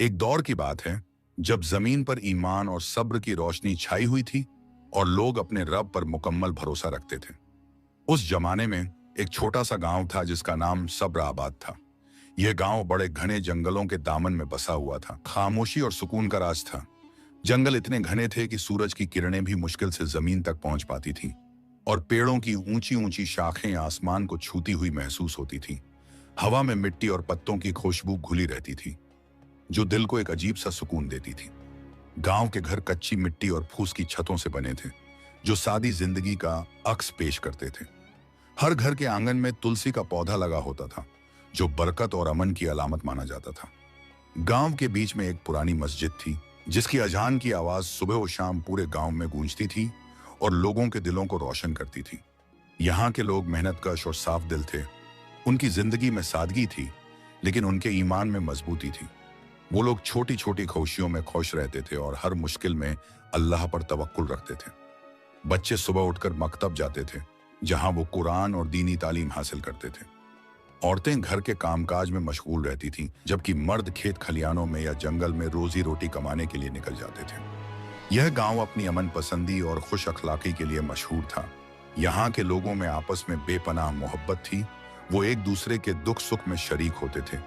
एक दौर की बात है जब जमीन पर ईमान और सब्र की रोशनी छाई हुई थी और लोग अपने रब पर मुकम्मल भरोसा रखते थे। उस जमाने में एक छोटा सा गांव था जिसका नाम सब्र आबाद था। यह गांव बड़े घने जंगलों के दामन में बसा हुआ था। खामोशी और सुकून का राज था। जंगल इतने घने थे कि सूरज की किरणें भी मुश्किल से जमीन तक पहुंच पाती थी और पेड़ों की ऊंची ऊंची शाखें आसमान को छूती हुई महसूस होती थी। हवा में मिट्टी और पत्तों की खुशबू घुली रहती थी जो दिल को एक अजीब सा सुकून देती थी। गांव के घर कच्ची मिट्टी और फूस की छतों से बने थे जो सादी जिंदगी का अक्स पेश करते थे। हर घर के आंगन में तुलसी का पौधा लगा होता था जो बरकत और अमन की अलामत माना जाता था। गांव के बीच में एक पुरानी मस्जिद थी जिसकी अजान की आवाज सुबह और शाम पूरे गांव में गूंजती थी और लोगों के दिलों को रोशन करती थी। यहाँ के लोग मेहनतकश और साफ दिल थे। उनकी जिंदगी में सादगी थी लेकिन उनके ईमान में मजबूती थी। वो लोग छोटी छोटी खुशियों में खुश रहते थे और हर मुश्किल में अल्लाह पर तवक्कुल रखते थे। बच्चे सुबह उठकर मकतब जाते थे जहां वो कुरान और दीनी तालीम हासिल करते थे। औरतें घर के कामकाज में मशगूल रहती थीं जबकि मर्द खेत खलियानों में या जंगल में रोजी रोटी कमाने के लिए निकल जाते थे। यह गांव अपनी अमन पसंदी और खुश अखलाकी के लिए मशहूर था। यहाँ के लोगों में आपस में बेपनाह मोहब्बत थी। वो एक दूसरे के दुख सुख में शरीक होते थे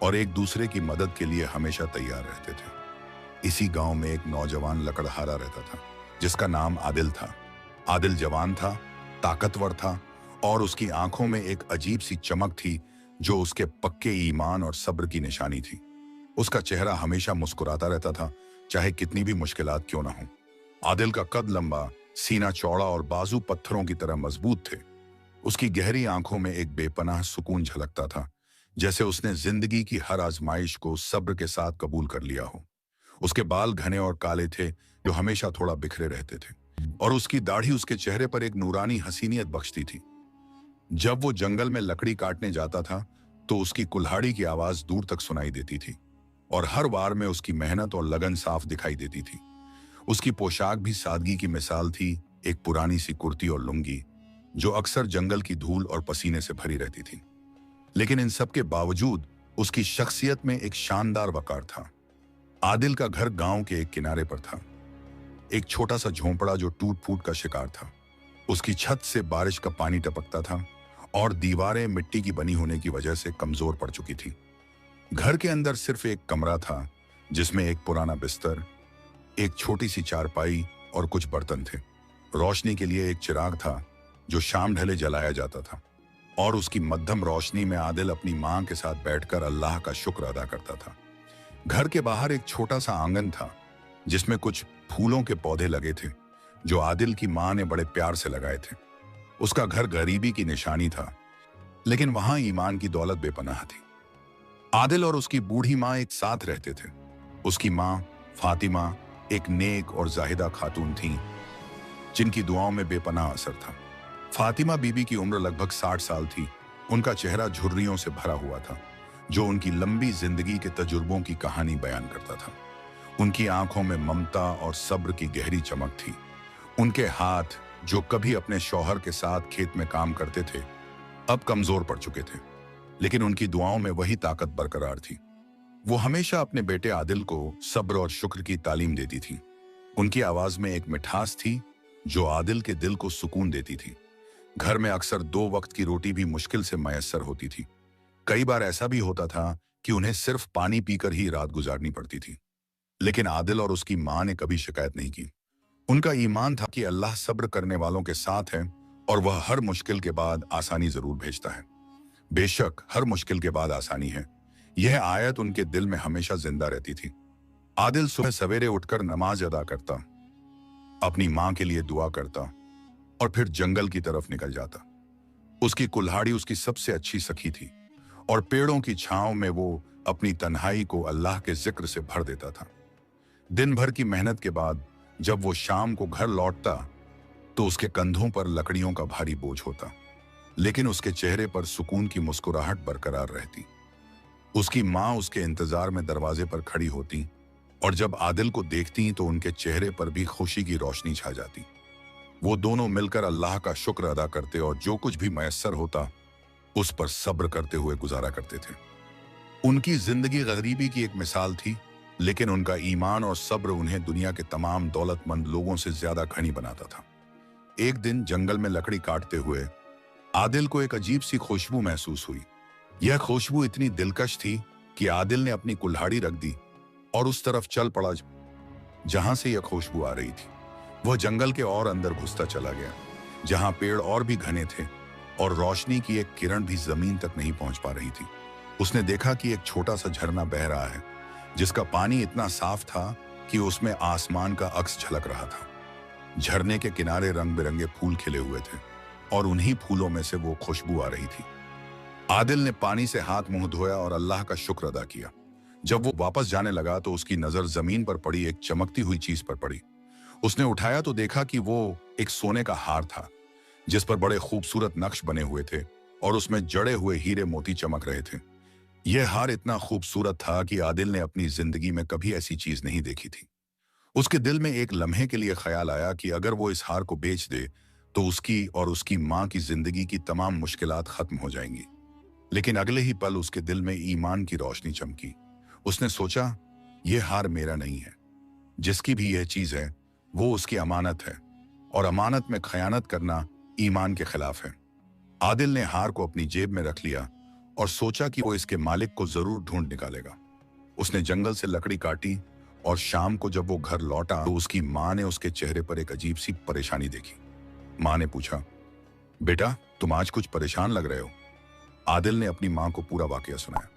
और एक दूसरे की मदद के लिए हमेशा तैयार रहते थे। इसी गांव में एक नौजवान लकड़हारा रहता था जिसका नाम आदिल था। आदिल जवान था, ताकतवर था और उसकी आंखों में एक अजीब सी चमक थी जो उसके पक्के ईमान और सब्र की निशानी थी। उसका चेहरा हमेशा मुस्कुराता रहता था चाहे कितनी भी मुश्किलात क्यों ना हो। आदिल का कद लंबा, सीना चौड़ा और बाजू पत्थरों की तरह मजबूत थे। उसकी गहरी आंखों में एक बेपनाह सुकून झलकता था जैसे उसने जिंदगी की हर आजमाइश को सब्र के साथ कबूल कर लिया हो। उसके बाल घने और काले थे जो हमेशा थोड़ा बिखरे रहते थे और उसकी दाढ़ी उसके चेहरे पर एक नूरानी हसीनियत बख्शती थी। जब वो जंगल में लकड़ी काटने जाता था तो उसकी कुल्हाड़ी की आवाज दूर तक सुनाई देती थी और हर वार में उसकी मेहनत और लगन साफ दिखाई देती थी। उसकी पोशाक भी सादगी की मिसाल थी, एक पुरानी सी कुर्ती और लुंगी जो अक्सर जंगल की धूल और पसीने से भरी रहती थी। लेकिन इन सब के बावजूद उसकी शख्सियत में एक शानदार वकार था। आदिल का घर गांव के एक किनारे पर था, एक छोटा सा झोंपड़ा जो टूट फूट का शिकार था। उसकी छत से बारिश का पानी टपकता था और दीवारें मिट्टी की बनी होने की वजह से कमजोर पड़ चुकी थी। घर के अंदर सिर्फ एक कमरा था जिसमें एक पुराना बिस्तर, एक छोटी सी चारपाई और कुछ बर्तन थे। रोशनी के लिए एक चिराग था जो शाम ढले जलाया जाता था और उसकी मध्यम रोशनी में आदिल अपनी मां के साथ बैठकर अल्लाह का शुक्र अदा करता था। घर के बाहर एक छोटा सा आंगन था जिसमें कुछ फूलों के पौधे लगे थे जो आदिल की मां ने बड़े प्यार से लगाए थे। उसका घर गरीबी की निशानी था लेकिन वहां ईमान की दौलत बेपनाह थी। आदिल और उसकी बूढ़ी मां एक साथ रहते थे। उसकी मां फातिमा एक नेक और जाहिदा खातून थीं जिनकी दुआओं में बेपनाह असर था। फातिमा बीबी की उम्र लगभग 60 साल थी। उनका चेहरा झुर्रियों से भरा हुआ था जो उनकी लंबी जिंदगी के तजुर्बों की कहानी बयान करता था। उनकी आंखों में ममता और सब्र की गहरी चमक थी। उनके हाथ जो कभी अपने शौहर के साथ खेत में काम करते थे अब कमजोर पड़ चुके थे लेकिन उनकी दुआओं में वही ताकत बरकरार थी। वो हमेशा अपने बेटे आदिल को सब्र और शुक्र की तालीम देती थी। उनकी आवाज में एक मिठास थी जो आदिल के दिल को सुकून देती थी। घर में अक्सर 2 वक्त की रोटी भी मुश्किल से मयस्सर होती थी। कई बार ऐसा भी होता था कि उन्हें सिर्फ पानी पीकर ही रात गुजारनी पड़ती थी, लेकिन आदिल और उसकी मां ने कभी शिकायत नहीं की। उनका ईमान था कि अल्लाह सब्र करने वालों के साथ है और वह हर मुश्किल के बाद आसानी जरूर भेजता है। बेशक हर मुश्किल के बाद आसानी है, यह आयत उनके दिल में हमेशा जिंदा रहती थी। आदिल सुबह सवेरे उठकर नमाज अदा करता, अपनी मां के लिए दुआ करता और फिर जंगल की तरफ निकल जाता। उसकी कुल्हाड़ी उसकी सबसे अच्छी सखी थी और पेड़ों की छांव में वो अपनी तन्हाई को अल्लाह के जिक्र से भर देता था। दिन भर की मेहनत के बाद जब वो शाम को घर लौटता तो उसके कंधों पर लकड़ियों का भारी बोझ होता, लेकिन उसके चेहरे पर सुकून की मुस्कुराहट बरकरार रहती। उसकी मां उसके इंतजार में दरवाजे पर खड़ी होती और जब आदिल को देखती तो उनके चेहरे पर भी खुशी की रोशनी छा जाती। वो दोनों मिलकर अल्लाह का शुक्र अदा करते और जो कुछ भी मयस्सर होता उस पर सब्र करते हुए गुजारा करते थे। उनकी जिंदगी गरीबी की एक मिसाल थी लेकिन उनका ईमान और सब्र उन्हें दुनिया के तमाम दौलतमंद लोगों से ज्यादा घनी बनाता था। एक दिन जंगल में लकड़ी काटते हुए आदिल को एक अजीब सी खुशबू महसूस हुई। यह खुशबू इतनी दिलकश थी कि आदिल ने अपनी कुल्हाड़ी रख दी और उस तरफ चल पड़ा जहां से यह खुशबू आ रही थी। वह जंगल के और अंदर घुसता चला गया, जहां पेड़ और भी घने थे और रोशनी की एक किरण भी जमीन तक नहीं पहुंच पा रही थी। उसने देखा कि एक छोटा सा झरना बह रहा है, जिसका पानी इतना साफ था कि उसमें आसमान का अक्स झलक रहा था। झरने के किनारे रंग बिरंगे फूल खिले हुए थे और उन्हीं फूलों में से वो खुशबू आ रही थी। आदिल ने पानी से हाथ मुंह धोया और अल्लाह का शुक्र अदा किया। जब वो वापस जाने लगा तो उसकी नजर जमीन पर पड़ी एक चमकती हुई चीज पर पड़ी। उसने उठाया तो देखा कि वो एक सोने का हार था, जिस पर बड़े खूबसूरत नक्श बने हुए थे और उसमें जड़े हुए हीरे मोती चमक रहे थे। यह हार इतना खूबसूरत था कि आदिल ने अपनी जिंदगी में कभी ऐसी चीज नहीं देखी थी। उसके दिल में एक लम्हे के लिए ख्याल आया कि अगर वो इस हार को बेच दे तो उसकी और उसकी माँ की जिंदगी की तमाम मुश्किलात खत्म हो जाएंगी। लेकिन अगले ही पल उसके दिल में ईमान की रोशनी चमकी। उसने सोचा, यह हार मेरा नहीं है, जिसकी भी यह चीज है वो उसकी अमानत है और अमानत में खयानत करना ईमान के खिलाफ है। आदिल ने हार को अपनी जेब में रख लिया और सोचा कि वो इसके मालिक को जरूर ढूंढ निकालेगा। उसने जंगल से लकड़ी काटी और शाम को जब वो घर लौटा तो उसकी माँ ने उसके चेहरे पर एक अजीब सी परेशानी देखी। माँ ने पूछा, बेटा तुम आज कुछ परेशान लग रहे हो। आदिल ने अपनी माँ को पूरा वाकया सुनाया।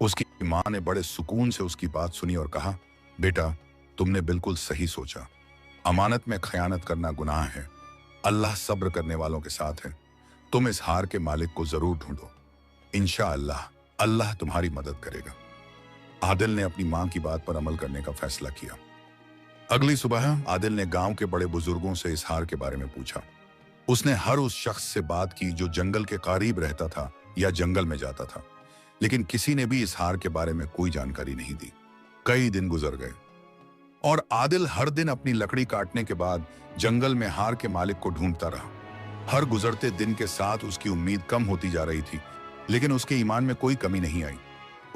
उसकी माँ ने बड़े सुकून से उसकी बात सुनी और कहा, बेटा तुमने बिल्कुल सही सोचा। अमानत में खयानत करना गुनाह है। अल्लाह सब्र करने वालों के साथ है। तुम इस हार के मालिक को जरूर ढूंढो। इंशाअल्लाह अल्लाह तुम्हारी मदद करेगा। आदिल ने अपनी माँ की बात पर अमल करने का फैसला किया। अगली सुबह आदिल ने गांव के बड़े बुजुर्गों से इस हार के बारे में पूछा। उसने हर उस शख्स से बात की जो जंगल के करीब रहता था या जंगल में जाता था, लेकिन किसी ने भी इस हार के बारे में कोई जानकारी नहीं दी। कई दिन गुजर गए और आदिल हर दिन अपनी लकड़ी काटने के बाद जंगल में हार के मालिक को ढूंढता रहा। हर गुजरते दिन के साथ उसकी उम्मीद कम होती जा रही थी, लेकिन उसके ईमान में कोई कमी नहीं आई।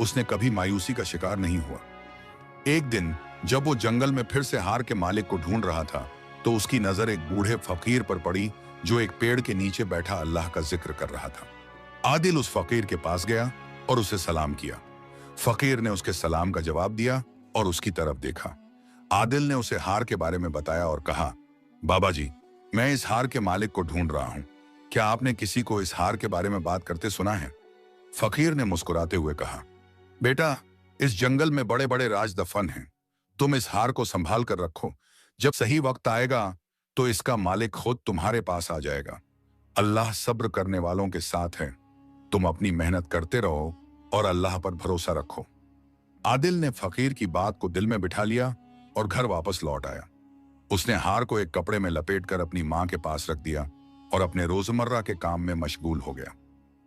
उसने कभी मायूसी का शिकार नहीं हुआ। एक दिन जब वो जंगल में फिर से हार के मालिक को ढूंढ रहा था तो उसकी नजर एक बूढ़े फकीर पर पड़ी जो एक पेड़ के नीचे बैठा अल्लाह का जिक्र कर रहा था। आदिल उस फकीर के पास गया और उसे सलाम किया। फकीर ने उसके सलाम का जवाब दिया और उसकी तरफ देखा। आदिल ने उसे हार के बारे में बताया और कहा, बाबा जी मैं इस हार के मालिक को ढूंढ रहा हूं। क्या आपने किसी को इस हार के बारे में बात करते सुना है? फकीर ने मुस्कुराते हुए कहा, बेटा इस जंगल में बड़े बड़े राज दफन हैं। तुम इस हार को संभाल कर रखो। जब सही वक्त आएगा तो इसका मालिक खुद तुम्हारे पास आ जाएगा। अल्लाह सब्र करने वालों के साथ है। तुम अपनी मेहनत करते रहो और अल्लाह पर भरोसा रखो। आदिल ने फकीर की बात को दिल में बिठा लिया और घर वापस लौट आया। उसने हार को एक कपड़े में लपेटकर अपनी माँ के पास रख दिया और अपने रोजमर्रा के काम में मशगूल हो गया।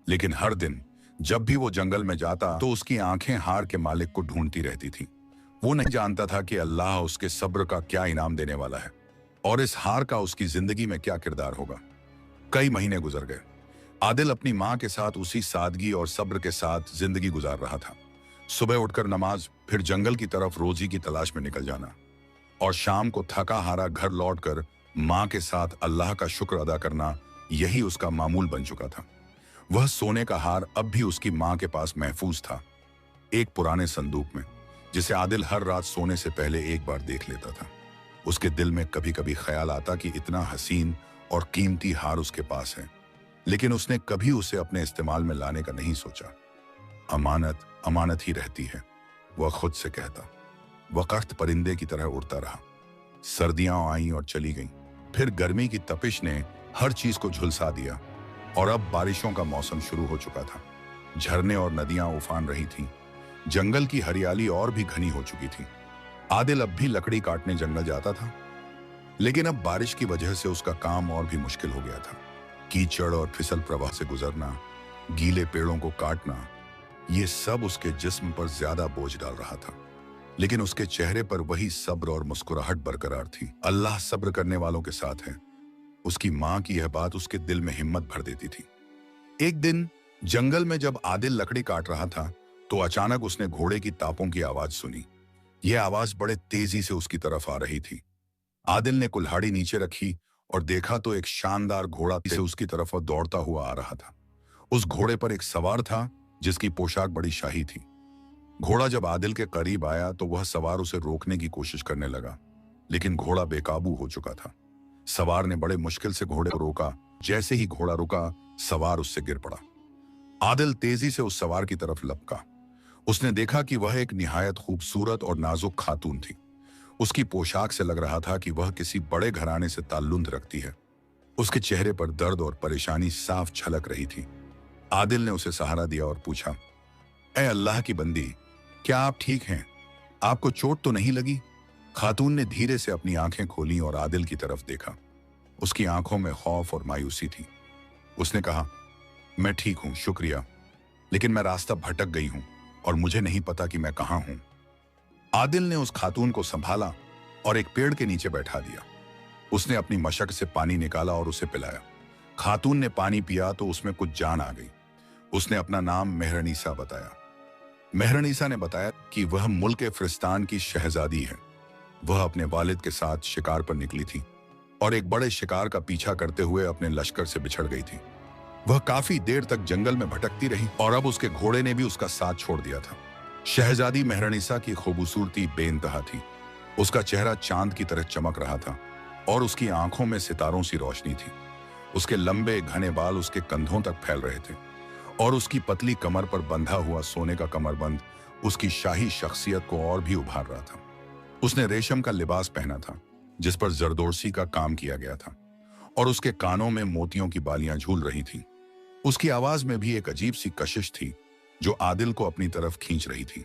लेकिन हर दिन जब भी वो जंगल में जाता तो उसकी आंखें हार के मालिक को ढूंढती रहती थी। वो नहीं जानता था कि अल्लाह उसके सब्र का क्या इनाम देने वाला है और इस हार का उसकी जिंदगी में क्या किरदार होगा। कई महीने गुजर गए। आदिल अपनी माँ के साथ उसी सादगी और सब्र के साथ जिंदगी गुजार रहा था। सुबह उठकर नमाज, फिर जंगल की तरफ रोजी की तलाश में निकल जाना और शाम को थका हारा घर लौटकर माँ के साथ अल्लाह का शुक्र अदा करना, यही उसका मामूल बन चुका था। वह सोने का हार अब भी उसकी माँ के पास महफूज था, एक पुराने संदूक में, जिसे आदिल हर रात सोने से पहले एक बार देख लेता था। उसके दिल में कभी कभी ख्याल आता कि इतना हसीन और कीमती हार उसके पास है, लेकिन उसने कभी उसे अपने इस्तेमाल में लाने का नहीं सोचा। अमानत अमानत ही रहती है, वह खुद से कहता। वक्त परिंदे की तरह उड़ता रहा। सर्दियां आईं और चली गईं। फिर गर्मी की तपिश ने हर चीज को झुलसा दिया और अब बारिशों का मौसम शुरू हो चुका था। झरने और नदियां उफान रही थीं। जंगल की हरियाली और भी घनी हो चुकी थी। आदिल अब भी लकड़ी काटने जंगल जाता था, लेकिन अब बारिश की वजह से उसका काम और भी मुश्किल हो गया था। कीचड़ और फिसल प्रवाह से गुजरना, गीले पेड़ों को काटना, ये सब उसके जिस्म पर ज्यादा बोझ डाल रहा था। लेकिन उसके चेहरे पर वही सब्र और मुस्कुराहट बरकरार थी। अल्लाह सब्र करने वालों के साथ है। उसकी माँ की यह बात उसके दिल में हिम्मत भर देती थी। एक दिन जंगल में जब आदिल लकड़ी काट रहा था तो अचानक उसने घोड़े की तापों की आवाज सुनी। यह आवाज बड़े तेजी से उसकी तरफ आ रही थी। आदिल ने कुल्हाड़ी नीचे रखी और देखा तो एक शानदार घोड़ा से उसकी तरफ दौड़ता हुआ आ रहा था। उस घोड़े पर एक सवार था जिसकी पोशाक बड़ी शाही थी। घोड़ा जब आदिल के करीब आया तो वह सवार उसे रोकने की कोशिश करने लगा, लेकिन घोड़ा बेकाबू हो चुका था। सवार ने बड़े मुश्किल से घोड़े को रोका। जैसे ही घोड़ा रुका, सवार उससे गिर पड़ा। आदिल तेजी से उस सवार की तरफ लपका। उसने देखा कि वह एक निहायत खूबसूरत और नाजुक खातून थी। उसकी पोशाक से लग रहा था कि वह किसी बड़े घराने से ताल्लुक रखती है। उसके चेहरे पर दर्द और परेशानी साफ झलक रही थी। आदिल ने उसे सहारा दिया और पूछा, ए अल्लाह की बंदी, क्या आप ठीक हैं? आपको चोट तो नहीं लगी? खातून ने धीरे से अपनी आंखें खोली और आदिल की तरफ देखा। उसकी आंखों में खौफ और मायूसी थी। उसने कहा, मैं ठीक हूं, शुक्रिया, लेकिन मैं रास्ता भटक गई हूं और मुझे नहीं पता कि मैं कहां हूं। आदिल ने उस खातून को संभाला और एक पेड़ के नीचे बैठा दिया। उसने अपनी मशक से पानी निकाला और उसे पिलाया। खातून ने पानी पिया तो उसमें कुछ जान आ गई। उसने अपना नाम मेहरनीसा बताया। मेहरनीसा ने बताया कि वह मुल्क फिलिस्तीन की शहजादी है। वह अपने वालिद के साथ शिकार पर निकली थी और एक बड़े शिकार का पीछा करते हुए अपने लश्कर से बिछड़ गई थी। वह काफी देर तक जंगल में भटकती रही और अब उसके घोड़े ने भी उसका साथ छोड़ दिया था। शहजादी मेहरनीसा की खूबसूरती बेइंतहा थी। उसका चेहरा चांद की तरह चमक रहा था और उसकी आंखों में सितारों सी रोशनी थी। उसके लंबे घने बाल उसके कंधों तक फैल रहे थे और उसकी पतली कमर पर बंधा हुआ सोने का कमरबंद उसकी शाही शख्सियत को और भी उभार रहा था। उसने रेशम का लिबास पहना था जिस पर जरदोशी का काम किया गया था और उसके कानों में मोतियों की बालियां झूल रही थीं। उसकी आवाज में भी एक अजीब सी कशिश थी जो आदिल को अपनी तरफ खींच रही थी।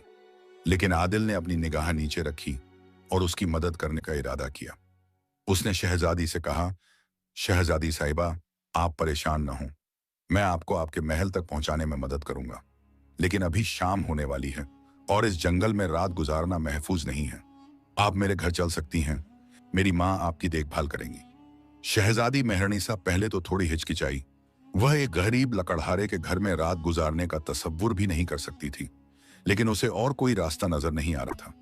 लेकिन आदिल ने अपनी निगाह नीचे रखी और उसकी मदद करने का इरादा किया। उसने शहजादी से कहा, शहजादी साहिबा, आप परेशान न हों, मैं आपको आपके महल तक पहुंचाने में मदद करूंगा, लेकिन अभी शाम होने वाली है और इस जंगल में रात गुजारना महफूज नहीं है। आप मेरे घर चल सकती हैं, मेरी माँ आपकी देखभाल करेंगी। शहजादी मेहरनीसा पहले तो थोड़ी हिचकिचाई। वह एक गरीब लकड़हारे के घर में रात गुजारने का तसव्वुर भी नहीं कर सकती थी, लेकिन उसे और कोई रास्ता नजर नहीं आ रहा था।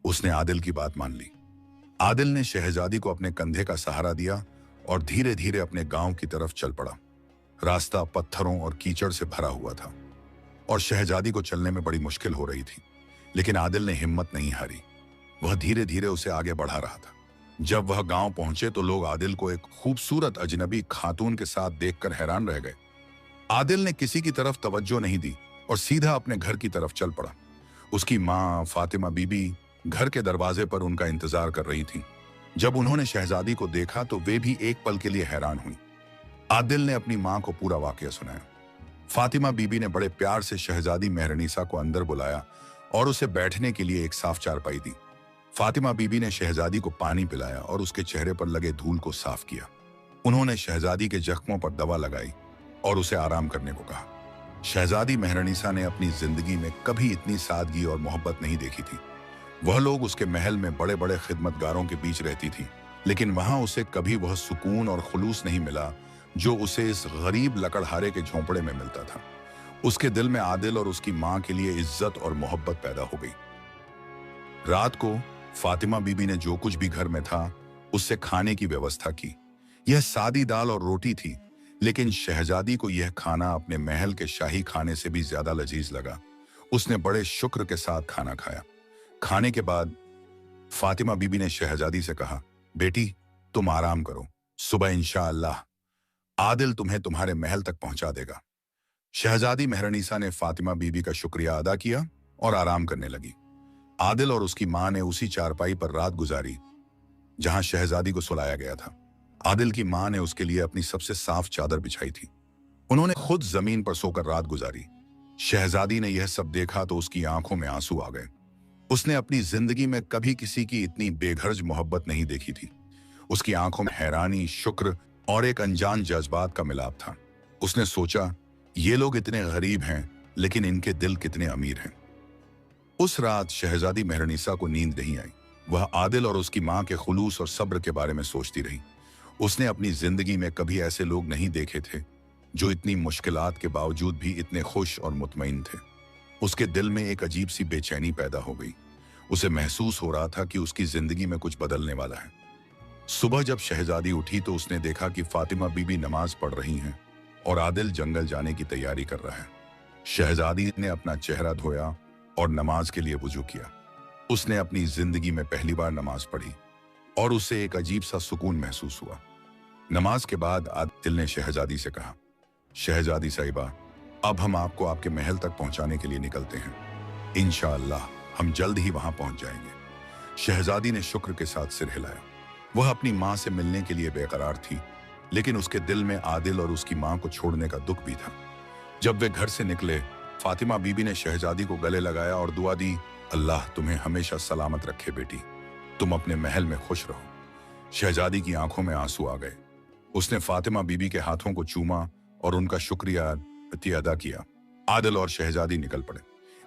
उसने आदिल की बात मान ली। आदिल ने शहजादी को अपने कंधे का सहारा दिया और धीरे धीरे अपने गांव की तरफ चल पड़ा। रास्ता पत्थरों और कीचड़ से भरा हुआ था और शहजादी को चलने में बड़ी मुश्किल हो रही थी, लेकिन आदिल ने हिम्मत नहीं हारी। वह धीरे धीरे उसे आगे बढ़ा रहा था। जब वह गांव पहुंचे तो लोग आदिल को एक खूबसूरत अजनबी खातून के साथ देखकर हैरान रह गए। आदिल ने किसी की तरफ तवज्जो नहीं दी और सीधा अपने घर की तरफ चल पड़ा। उसकी माँ फातिमा बीबी घर के दरवाजे पर उनका इंतजार कर रही थी। जब उन्होंने शहजादी को देखा तो वे भी एक पल के लिए हैरान हुई। आदिल ने अपनी माँ को पूरा वाकया सुनाया। फातिमा बीबी ने बड़े प्यार से शहजादी मेहरनीसा को अंदर बुलाया और उसे बैठने के लिए एक साफ चारपाई दी। फातिमा बीबी ने शहजादी को पानी पिलाया और उसके चेहरे पर लगे धूल को साफ किया। उन्होंने शहजादी के जख्मों पर दवा लगाई और उसे आराम करने को कहा। शहजादी मेहरनीसा ने अपनी जिंदगी में कभी इतनी सादगी और मोहब्बत नहीं देखी थी। वह लोग उसके महल में बड़े बड़े खिदमतगारों के बीच रहती थी, लेकिन वहां उसे कभी वह सुकून और खुलूस नहीं मिला जो उसे इस गरीब लकड़हारे के झोंपड़े में मिलता था। उसके दिल में आदिल और उसकी माँ के लिए इज्जत और मोहब्बत पैदा हो गई। रात को फातिमा बीबी ने जो कुछ भी घर में था उससे खाने की व्यवस्था की। यह सादी दाल और रोटी थी, लेकिन शहजादी को यह खाना अपने महल के शाही खाने से भी ज्यादा लजीज लगा। उसने बड़े शुक्र के साथ खाना खाया। खाने के बाद फातिमा बीबी ने शहजादी से कहा, बेटी तुम आराम करो, सुबह इंशाअल्लाह आदिल तुम्हें तुम्हारे महल तक पहुंचा देगा। शहजादी मेहरनीसा ने फातिमा बीबी का शुक्रिया अदा किया और आराम करने लगी। आदिल और उसकी मां ने उसी चारपाई पर रात गुजारी जहां शहजादी को सुलाया गया था। आदिल की मां ने उसके लिए अपनी सबसे साफ चादर बिछाई थी। उन्होंने खुद जमीन पर सोकर रात गुजारी। शहजादी ने यह सब देखा तो उसकी आंखों में आंसू आ गए। उसने अपनी जिंदगी में कभी किसी की इतनी बेघर्ज मोहब्बत नहीं देखी थी। उसकी आंखों में हैरानी, शुक्र और एक अनजान जज्बात का मिलाप था। उसने सोचा, ये लोग इतने गरीब हैं लेकिन इनके दिल कितने अमीर हैं। उस रात शहजादी मेहरनीसा को नींद नहीं आई। वह आदिल और उसकी मां के खुलूस और सब्र के बारे में सोचती रही। उसने अपनी जिंदगी में कभी ऐसे लोग नहीं देखे थे जो इतनी मुश्किलात के बावजूद भी इतने खुश और मुतमईन थे। उसके दिल में एक अजीब सी बेचैनी पैदा हो गई। उसे महसूस हो रहा था कि उसकी जिंदगी में कुछ बदलने वाला है। सुबह जब शहजादी उठी तो उसने देखा कि फातिमा बीबी नमाज पढ़ रही हैं और आदिल जंगल जाने की तैयारी कर रहा है। शहजादी ने अपना चेहरा धोया और नमाज के लिए वुजू किया। उसने अपनी जिंदगी में पहली बार नमाज पढ़ी और उसे एक अजीब सा सुकून महसूस हुआ। नमाज के बाद आदिल ने शहजादी से कहा, शहजादी साहिबा, अब हम आपको आपके महल तक पहुंचाने के लिए निकलते हैं। इंशाअल्लाह हम जल्द ही वहां पहुंच जाएंगे। शहजादी ने शुक्र के साथ सिर हिलाया। वह अपनी मां से मिलने के लिए बेकरार थी, लेकिन उसके दिल में आदिल और उसकी मां को छोड़ने का दुख भी था। जब वे घर से निकले, फातिमा बीबी ने शहजादी को गले लगाया और दुआ दी, अल्लाह तुम्हें हमेशा सलामत रखे बेटी, तुम अपने महल में खुश रहो। शहजादी की आंखों में आंसू आ गए। उसने फातिमा बीबी के हाथों को चूमा और उनका शुक्रिया अदा किया। आदिल और शहजादी निकल पड़े।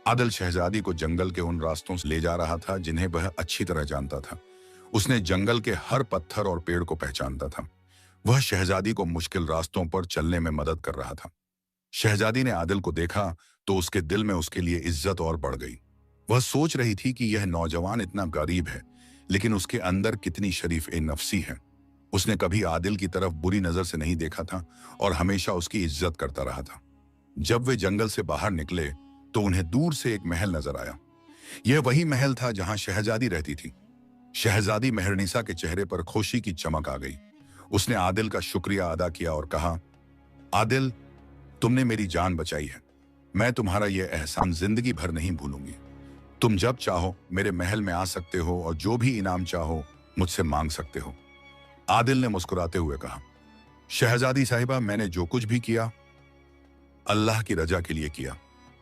आदिल शहजादी को जंगल के उन रास्तों से ले जा रहा था जिन्हें वह अच्छी तरह जानता था। उसने जंगल के हर पत्थर और पेड़ को पहचानता था। वह शहजादी को मुश्किल रास्तों पर चलने में मदद कर रहा था। शहजादी ने आदिल को देखा तो उसके दिल में उसके लिए इज्जत और बढ़ गई। वह सोच रही थी कि यह नौजवान इतना गरीब है, लेकिन उसके अंदर कितनी शरीफ ए नफसी है। उसने कभी आदिल की तरफ बुरी नजर से नहीं देखा था और हमेशा उसकी इज्जत करता रहा था। जब वे जंगल से बाहर निकले तो उन्हें दूर से एक महल नजर आया। यह वही महल था जहां शहजादी रहती थी। शहजादी मेहरनिसा के चेहरे पर खुशी की चमक आ गई। उसने आदिल का शुक्रिया अदा किया और कहा, आदिल, तुमने मेरी जान बचाई है। मैं तुम्हारा यह एहसान जिंदगी भर नहीं भूलूंगी। तुम जब चाहो मेरे महल में आ सकते हो और जो भी इनाम चाहो मुझसे मांग सकते हो। आदिल ने मुस्कुराते हुए कहा, शहजादी साहिबा, मैंने जो कुछ भी किया अल्लाह की रजा के लिए किया।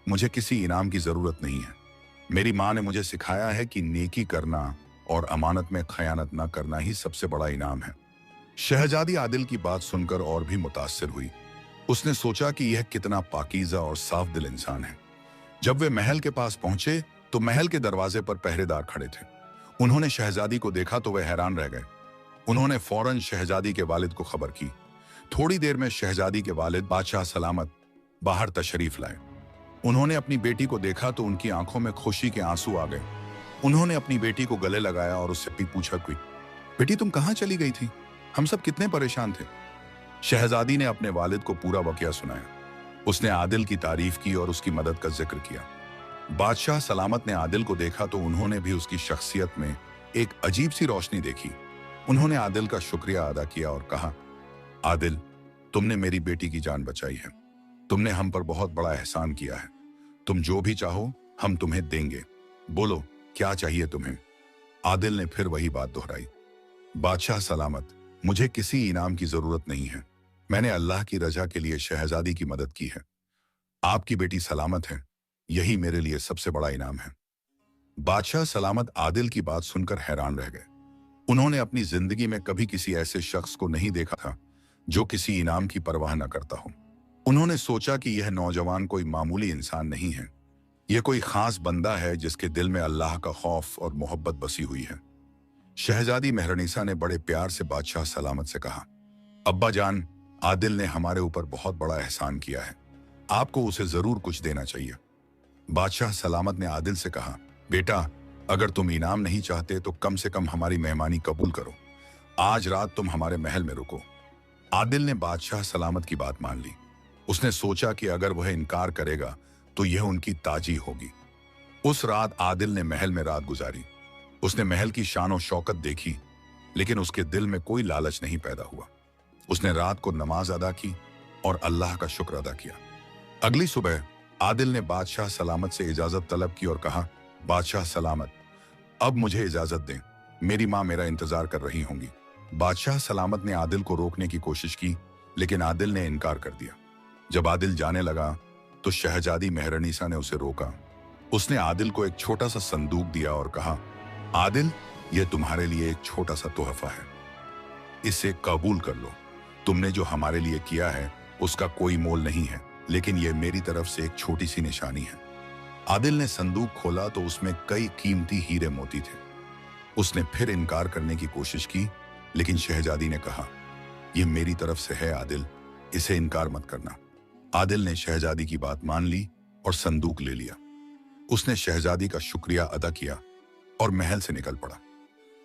मुझे किसी इनाम की जरूरत नहीं है। मेरी माँ ने मुझे सिखाया है कि नेकी करना और अमानत में खयानत न करना ही सबसे बड़ा इनाम है। शहजादी आदिल की बात सुनकर और भी मुतासिर हुई। उसने सोचा कि यह कितना पाकीज़ा और साफ दिल इंसान है। जब वे महल के पास पहुंचे तो महल के दरवाजे पर पहरेदार खड़े थे। उन्होंने शहजादी को देखा तो वे हैरान रह गए। उन्होंने फौरन शहजादी के वालिद को खबर की। थोड़ी देर में शहजादी के वालिद बादशाह सलामत बाहर तशरीफ लाए। उन्होंने अपनी बेटी को देखा तो उनकी आंखों में खुशी के आंसू आ गए। उन्होंने अपनी बेटी को गले लगाया और उससे पूछा, कोई बेटी तुम कहाँ चली गई थी? हम सब कितने परेशान थे। शहजादी ने अपने वालिद को पूरा वाकया सुनाया। उसने आदिल की तारीफ की और उसकी मदद का जिक्र किया। बादशाह सलामत ने आदिल को देखा तो उन्होंने भी उसकी शख्सियत में एक अजीब सी रोशनी देखी। उन्होंने आदिल का शुक्रिया अदा किया और कहा, आदिल, तुमने मेरी बेटी की जान बचाई है। तुमने हम पर बहुत बड़ा एहसान किया है। तुम जो भी चाहो हम तुम्हें देंगे। बोलो क्या चाहिए तुम्हें? आदिल ने फिर वही बात दोहराई। बादशाह सलामत, मुझे किसी इनाम की जरूरत नहीं है। मैंने अल्लाह की रजा के लिए शहजादी की मदद की है। आपकी बेटी सलामत है, यही मेरे लिए सबसे बड़ा इनाम है। बादशाह सलामत आदिल की बात सुनकर हैरान रह गए। उन्होंने अपनी जिंदगी में कभी किसी ऐसे शख्स को नहीं देखा था जो किसी इनाम की परवाह न करता हो। उन्होंने सोचा कि यह नौजवान कोई मामूली इंसान नहीं है। यह कोई खास बंदा है जिसके दिल में अल्लाह का खौफ और मोहब्बत बसी हुई है। शहजादी मेहरनिसा ने बड़े प्यार से बादशाह सलामत से कहा, अब्बा जान, आदिल ने हमारे ऊपर बहुत बड़ा एहसान किया है। आपको उसे जरूर कुछ देना चाहिए। बादशाह सलामत ने आदिल से कहा, बेटा, अगर तुम इनाम नहीं चाहते तो कम से कम हमारी मेहमानी कबूल करो। आज रात तुम हमारे महल में रुको। आदिल ने बादशाह सलामत की बात मान ली। उसने सोचा कि अगर वह इनकार करेगा तो यह उनकी ताजी होगी। उस रात आदिल ने महल में रात गुजारी। उसने महल की शान शौकत देखी, लेकिन उसके दिल में कोई लालच नहीं पैदा हुआ। उसने रात को नमाज अदा की और अल्लाह का शुक्र अदा किया। अगली सुबह आदिल ने बादशाह सलामत से इजाजत तलब की और कहा, बादशाह सलामत, अब मुझे इजाजत दें। मेरी माँ मेरा इंतजार कर रही होंगी। बादशाह सलामत ने आदिल को रोकने की कोशिश की, लेकिन आदिल ने इनकार कर दिया। जब आदिल जाने लगा तो शहजादी मेहरनिसा ने उसे रोका। उसने आदिल को एक छोटा सा संदूक दिया और कहा, आदिल, यह तुम्हारे लिए एक छोटा सा तोहफा है। इसे कबूल कर लो। तुमने जो हमारे लिए किया है उसका कोई मोल नहीं है, लेकिन यह मेरी तरफ से एक छोटी सी निशानी है। आदिल ने संदूक खोला तो उसमें कई कीमती हीरे मोती थे। उसने फिर इनकार करने की कोशिश की, लेकिन शहजादी ने कहा, यह मेरी तरफ से है आदिल, इसे इनकार मत करना। आदिल ने शहजादी की बात मान ली और संदूक ले लिया। उसने शहजादी का शुक्रिया अदा किया और महल से निकल पड़ा।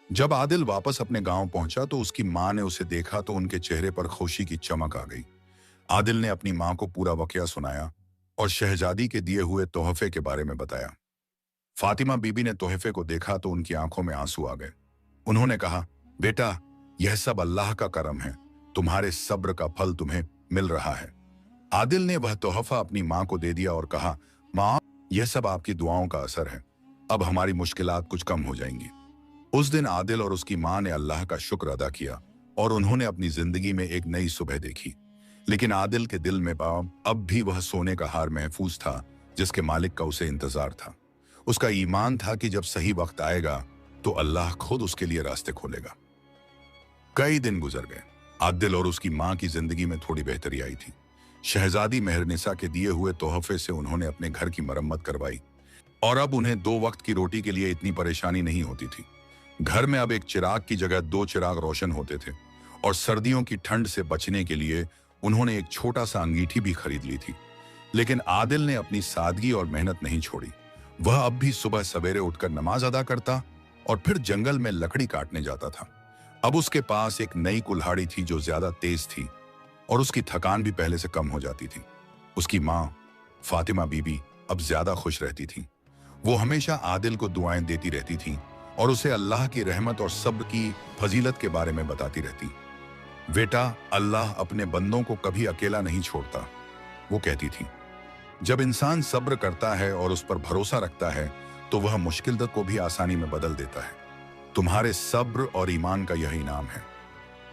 जब आदिल वापस अपने गांव पहुंचा तो उसकी मां ने उसे देखा तो उनके चेहरे पर खुशी की चमक आ गई। आदिल ने अपनी मां को पूरा वाकया सुनाया और शहजादी के दिए हुए तोहफे के बारे में बताया। फातिमा बीबी ने तोहफे को देखा तो उनकी आंखों में आंसू आ गए। उन्होंने कहा, बेटा, यह सब अल्लाह का करम है, तुम्हारे सब्र का फल तुम्हें मिल रहा है। आदिल ने वह तोहफा अपनी मां को दे दिया और कहा, मां, यह सब आपकी दुआओं का असर है, अब हमारी मुश्किलात कुछ कम हो जाएंगी। उस दिन आदिल और उसकी मां ने अल्लाह का शुक्र अदा किया और उन्होंने अपनी जिंदगी में एक नई सुबह देखी। लेकिन आदिल के दिल में अब भी वह सोने का हार महफूज था जिसके मालिक का उसे इंतजार था। उसका ईमान था कि जब सही वक्त आएगा तो अल्लाह खुद उसके लिए रास्ते खोलेगा। कई दिन गुजर गए। आदिल और उसकी मां की जिंदगी में थोड़ी बेहतरी आई थी। शहजादी मेहरनिसा के दिए हुए तोहफे से उन्होंने अपने घर की मरम्मत करवाई और अब उन्हें 2 वक्त की रोटी के लिए इतनी परेशानी नहीं होती थी। घर में अब एक चिराग की जगह 2 चिराग रोशन होते थे और सर्दियों की ठंड से बचने के लिए उन्होंने एक छोटा सा अंगीठी भी खरीद ली थी। लेकिन आदिल ने अपनी सादगी और मेहनत नहीं छोड़ी। वह अब भी सुबह सवेरे उठकर नमाज अदा करता और फिर जंगल में लकड़ी काटने जाता था। अब उसके पास एक नई कुल्हाड़ी थी जो ज्यादा तेज थी और उसकी थकान भी पहले से कम हो जाती थी। उसकी मां फातिमा बीबी अब ज्यादा खुश रहती थी। वो हमेशा आदिल को दुआएं देती रहती थी और उसे अल्लाह की रहमत और सब्र की फजीलत के बारे में बताती रहती। बेटा, अल्लाह अपने बंदों को कभी अकेला नहीं छोड़ता, वो कहती थी। जब इंसान सब्र करता है और उस पर भरोसा रखता है तो वह मुश्किल को भी आसानी में बदल देता है। तुम्हारे सब्र और ईमान का यह इनाम है।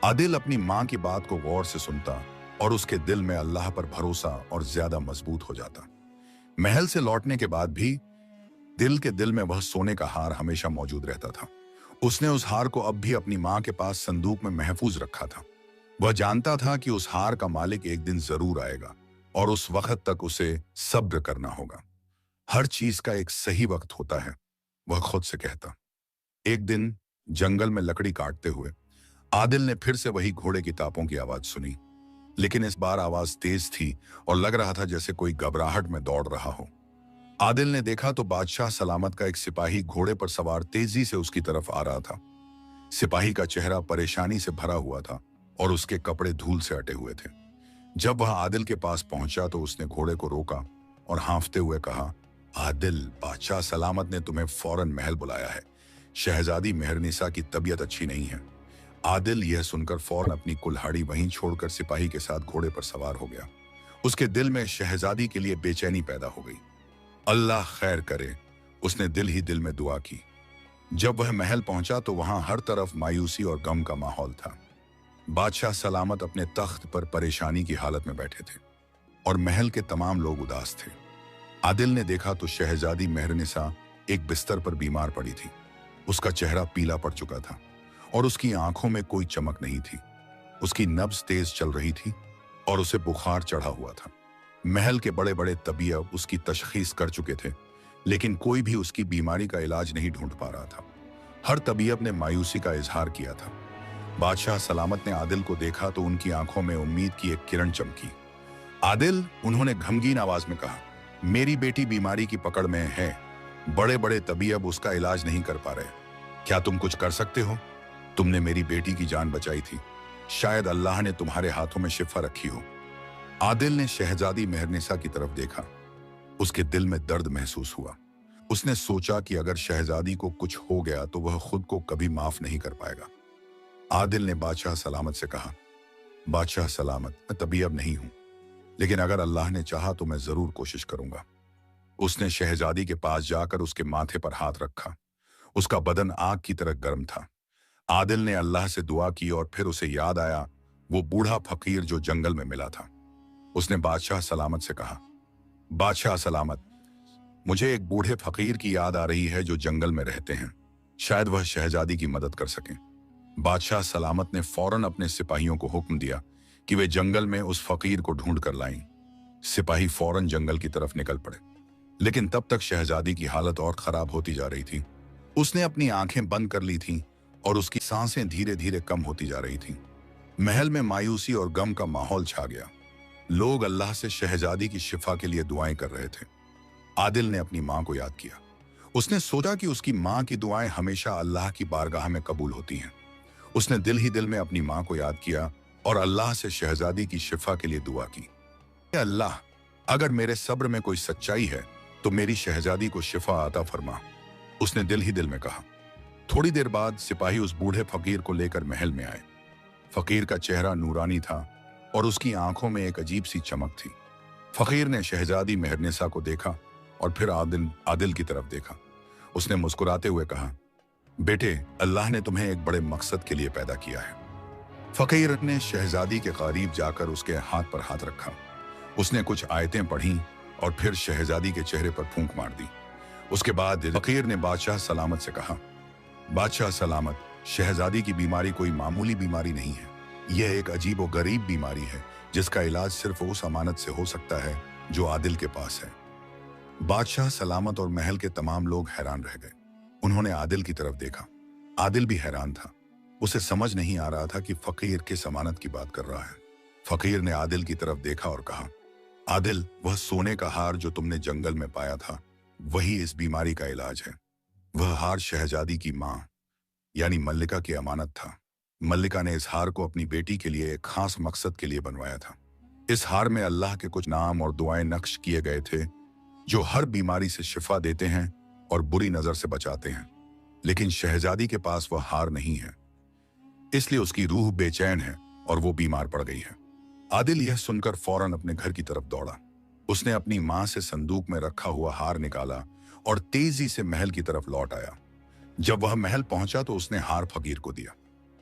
आदिल अपनी मां की बात को गौर से सुनता और उसके दिल में अल्लाह पर भरोसा और ज्यादा मजबूत हो जाता। महल से लौटने के बाद भी दिल के दिल में वह सोने का हार हमेशा मौजूद रहता था। उसने उस हार को अब भी अपनी मां के पास संदूक में महफूज रखा था। वह जानता था कि उस हार का मालिक एक दिन जरूर आएगा और उस वक्त तक उसे सब्र करना होगा। हर चीज का एक सही वक्त होता है, वह खुद से कहता। एक दिन जंगल में लकड़ी काटते हुए आदिल ने फिर से वही घोड़े की तापों की आवाज सुनी, लेकिन इस बार आवाज तेज थी और लग रहा था जैसे कोई घबराहट में दौड़ रहा हो। आदिल ने देखा तो बादशाह सलामत का एक सिपाही घोड़े पर सवार तेजी से उसकी तरफ आ रहा था। सिपाही का चेहरा परेशानी से भरा हुआ था और उसके कपड़े धूल से अटे हुए थे। जब वह आदिल के पास पहुंचा तो उसने घोड़े को रोका और हांफते हुए कहा, आदिल, बादशाह सलामत ने तुम्हें फौरन महल बुलाया है। शहजादी मेहरनिसा की तबीयत अच्छी नहीं है। आदिल यह सुनकर फौरन अपनी कुल्हाड़ी वहीं छोड़कर सिपाही के साथ घोड़े पर सवार हो गया। उसके दिल में शहजादी के लिए बेचैनी पैदा हो गई। अल्लाह खैर करे, उसने दिल ही दिल में दुआ की। जब वह महल पहुंचा तो वहां हर तरफ मायूसी और गम का माहौल था। बादशाह सलामत अपने तख्त पर परेशानी की हालत में बैठे थे और महल के तमाम लोग उदास थे। आदिल ने देखा तो शहजादी मेहरनिसा एक बिस्तर पर बीमार पड़ी थी। उसका चेहरा पीला पड़ चुका था और उसकी आंखों में कोई चमक नहीं थी। उसकी नब्ज तेज चल रही थी और उसे बुखार चढ़ा हुआ था। महल के बड़े बड़े तबीब उसकी तशखीस कर चुके थे, लेकिन कोई भी उसकी बीमारी का इलाज नहीं ढूंढ पा रहा था। हर तबीब ने मायूसी का इजहार किया था। बादशाह सलामत ने आदिल को देखा तो उनकी आंखों में उम्मीद की एक किरण चमकी। आदिल, उन्होंने गमगीन आवाज में कहा, मेरी बेटी बीमारी की पकड़ में है। बड़े बड़े तबीब उसका इलाज नहीं कर पा रहे। क्या तुम कुछ कर सकते हो? तुमने मेरी बेटी की जान बचाई थी, शायद अल्लाह ने तुम्हारे हाथों में शिफा रखी हो। आदिल ने शहजादी मेहरनिसा की तरफ देखा। उसके दिल में दर्द महसूस हुआ। उसने सोचा कि अगर शहजादी को कुछ हो गया तो वह खुद को कभी माफ नहीं कर पाएगा। आदिल ने बादशाह सलामत से कहा, बादशाह सलामत, मैं तबीब नहीं हूं, लेकिन अगर अल्लाह ने चाहा तो मैं जरूर कोशिश करूंगा। उसने शहजादी के पास जाकर उसके माथे पर हाथ रखा। उसका बदन आग की तरह गर्म था। आदिल ने अल्लाह से दुआ की और फिर उसे याद आया वो बूढ़ा फकीर जो जंगल में मिला था। उसने बादशाह सलामत से कहा, बादशाह सलामत, मुझे एक बूढ़े फकीर की याद आ रही है जो जंगल में रहते हैं। शायद वह शहजादी की मदद कर सकें। बादशाह सलामत ने फौरन अपने सिपाहियों को हुक्म दिया कि वे जंगल में उस फकीर को ढूंढ कर लाएं। सिपाही फौरन जंगल की तरफ निकल पड़े, लेकिन तब तक शहजादी की हालत और खराब होती जा रही थी। उसने अपनी आंखें बंद कर ली थीं और उसकी सांसें धीरे धीरे कम होती जा रही थीं। महल में मायूसी और गम का माहौल छा गया। लोग अल्लाह से शहजादी की शिफा के लिए दुआएं कर रहे थे। आदिल ने अपनी मां को याद किया। उसने सोचा कि उसकी माँ की दुआएं हमेशा अल्लाह की बारगाह में कबूल होती हैं। उसने दिल ही दिल में अपनी माँ को याद किया और अल्लाह से शहजादी की शिफा के लिए दुआ की। अल्लाह, अगर मेरे सब्र में कोई सच्चाई है तो मेरी शहजादी को शिफा अता फरमा, उसने दिल ही दिल में कहा। थोड़ी देर बाद सिपाही उस बूढ़े फकीर को लेकर महल में आए। फकीर का चेहरा नूरानी था और उसकी आंखों में एक अजीब सी चमक थी। फकीर ने शहजादी मेहरनिसा को देखा और फिर आदिल की तरफ देखा। उसने मुस्कुराते हुए कहा, बेटे, अल्लाह ने तुम्हें एक बड़े मकसद के लिए पैदा किया है। फकीर ने शहजादी के करीब जाकर उसके हाथ पर हाथ रखा। उसने कुछ आयतें पढ़ी और फिर शहजादी के चेहरे पर फूंक मार दी। उसके बाद फकीर ने बादशाह सलामत से कहा, बादशाह सलामत, शहजादी की बीमारी कोई मामूली बीमारी नहीं है। यह एक अजीब और गरीब बीमारी है जिसका इलाज सिर्फ उस अमानत से हो सकता है जो आदिल के पास है। बादशाह सलामत और महल के तमाम लोग हैरान रह गए। उन्होंने आदिल की तरफ देखा। आदिल भी हैरान था। उसे समझ नहीं आ रहा था कि फकीर किस अमानत की बात कर रहा है। फकीर ने आदिल की तरफ देखा और कहा, आदिल, वह सोने का हार जो तुमने जंगल में पाया था वही इस बीमारी का इलाज है। वह हार शहजादी की माँ यानी मल्लिका की अमानत था। मल्लिका ने इस हार को अपनी बेटी के लिए एक खास मकसद के लिए बनवाया था। इस हार में अल्लाह के कुछ नाम और दुआएं नक्श किए गए थे जो हर बीमारी से शिफा देते हैं और बुरी नजर से बचाते हैं। लेकिन शहजादी के पास वह हार नहीं है, इसलिए उसकी रूह बेचैन है और वो बीमार पड़ गई है। आदिल यह सुनकर फौरन अपने घर की तरफ दौड़ा। उसने अपनी माँ से संदूक में रखा हुआ हार निकाला और तेजी से महल की तरफ लौट आया। जब वह महल पहुंचा तो उसने हार फकीर को दिया।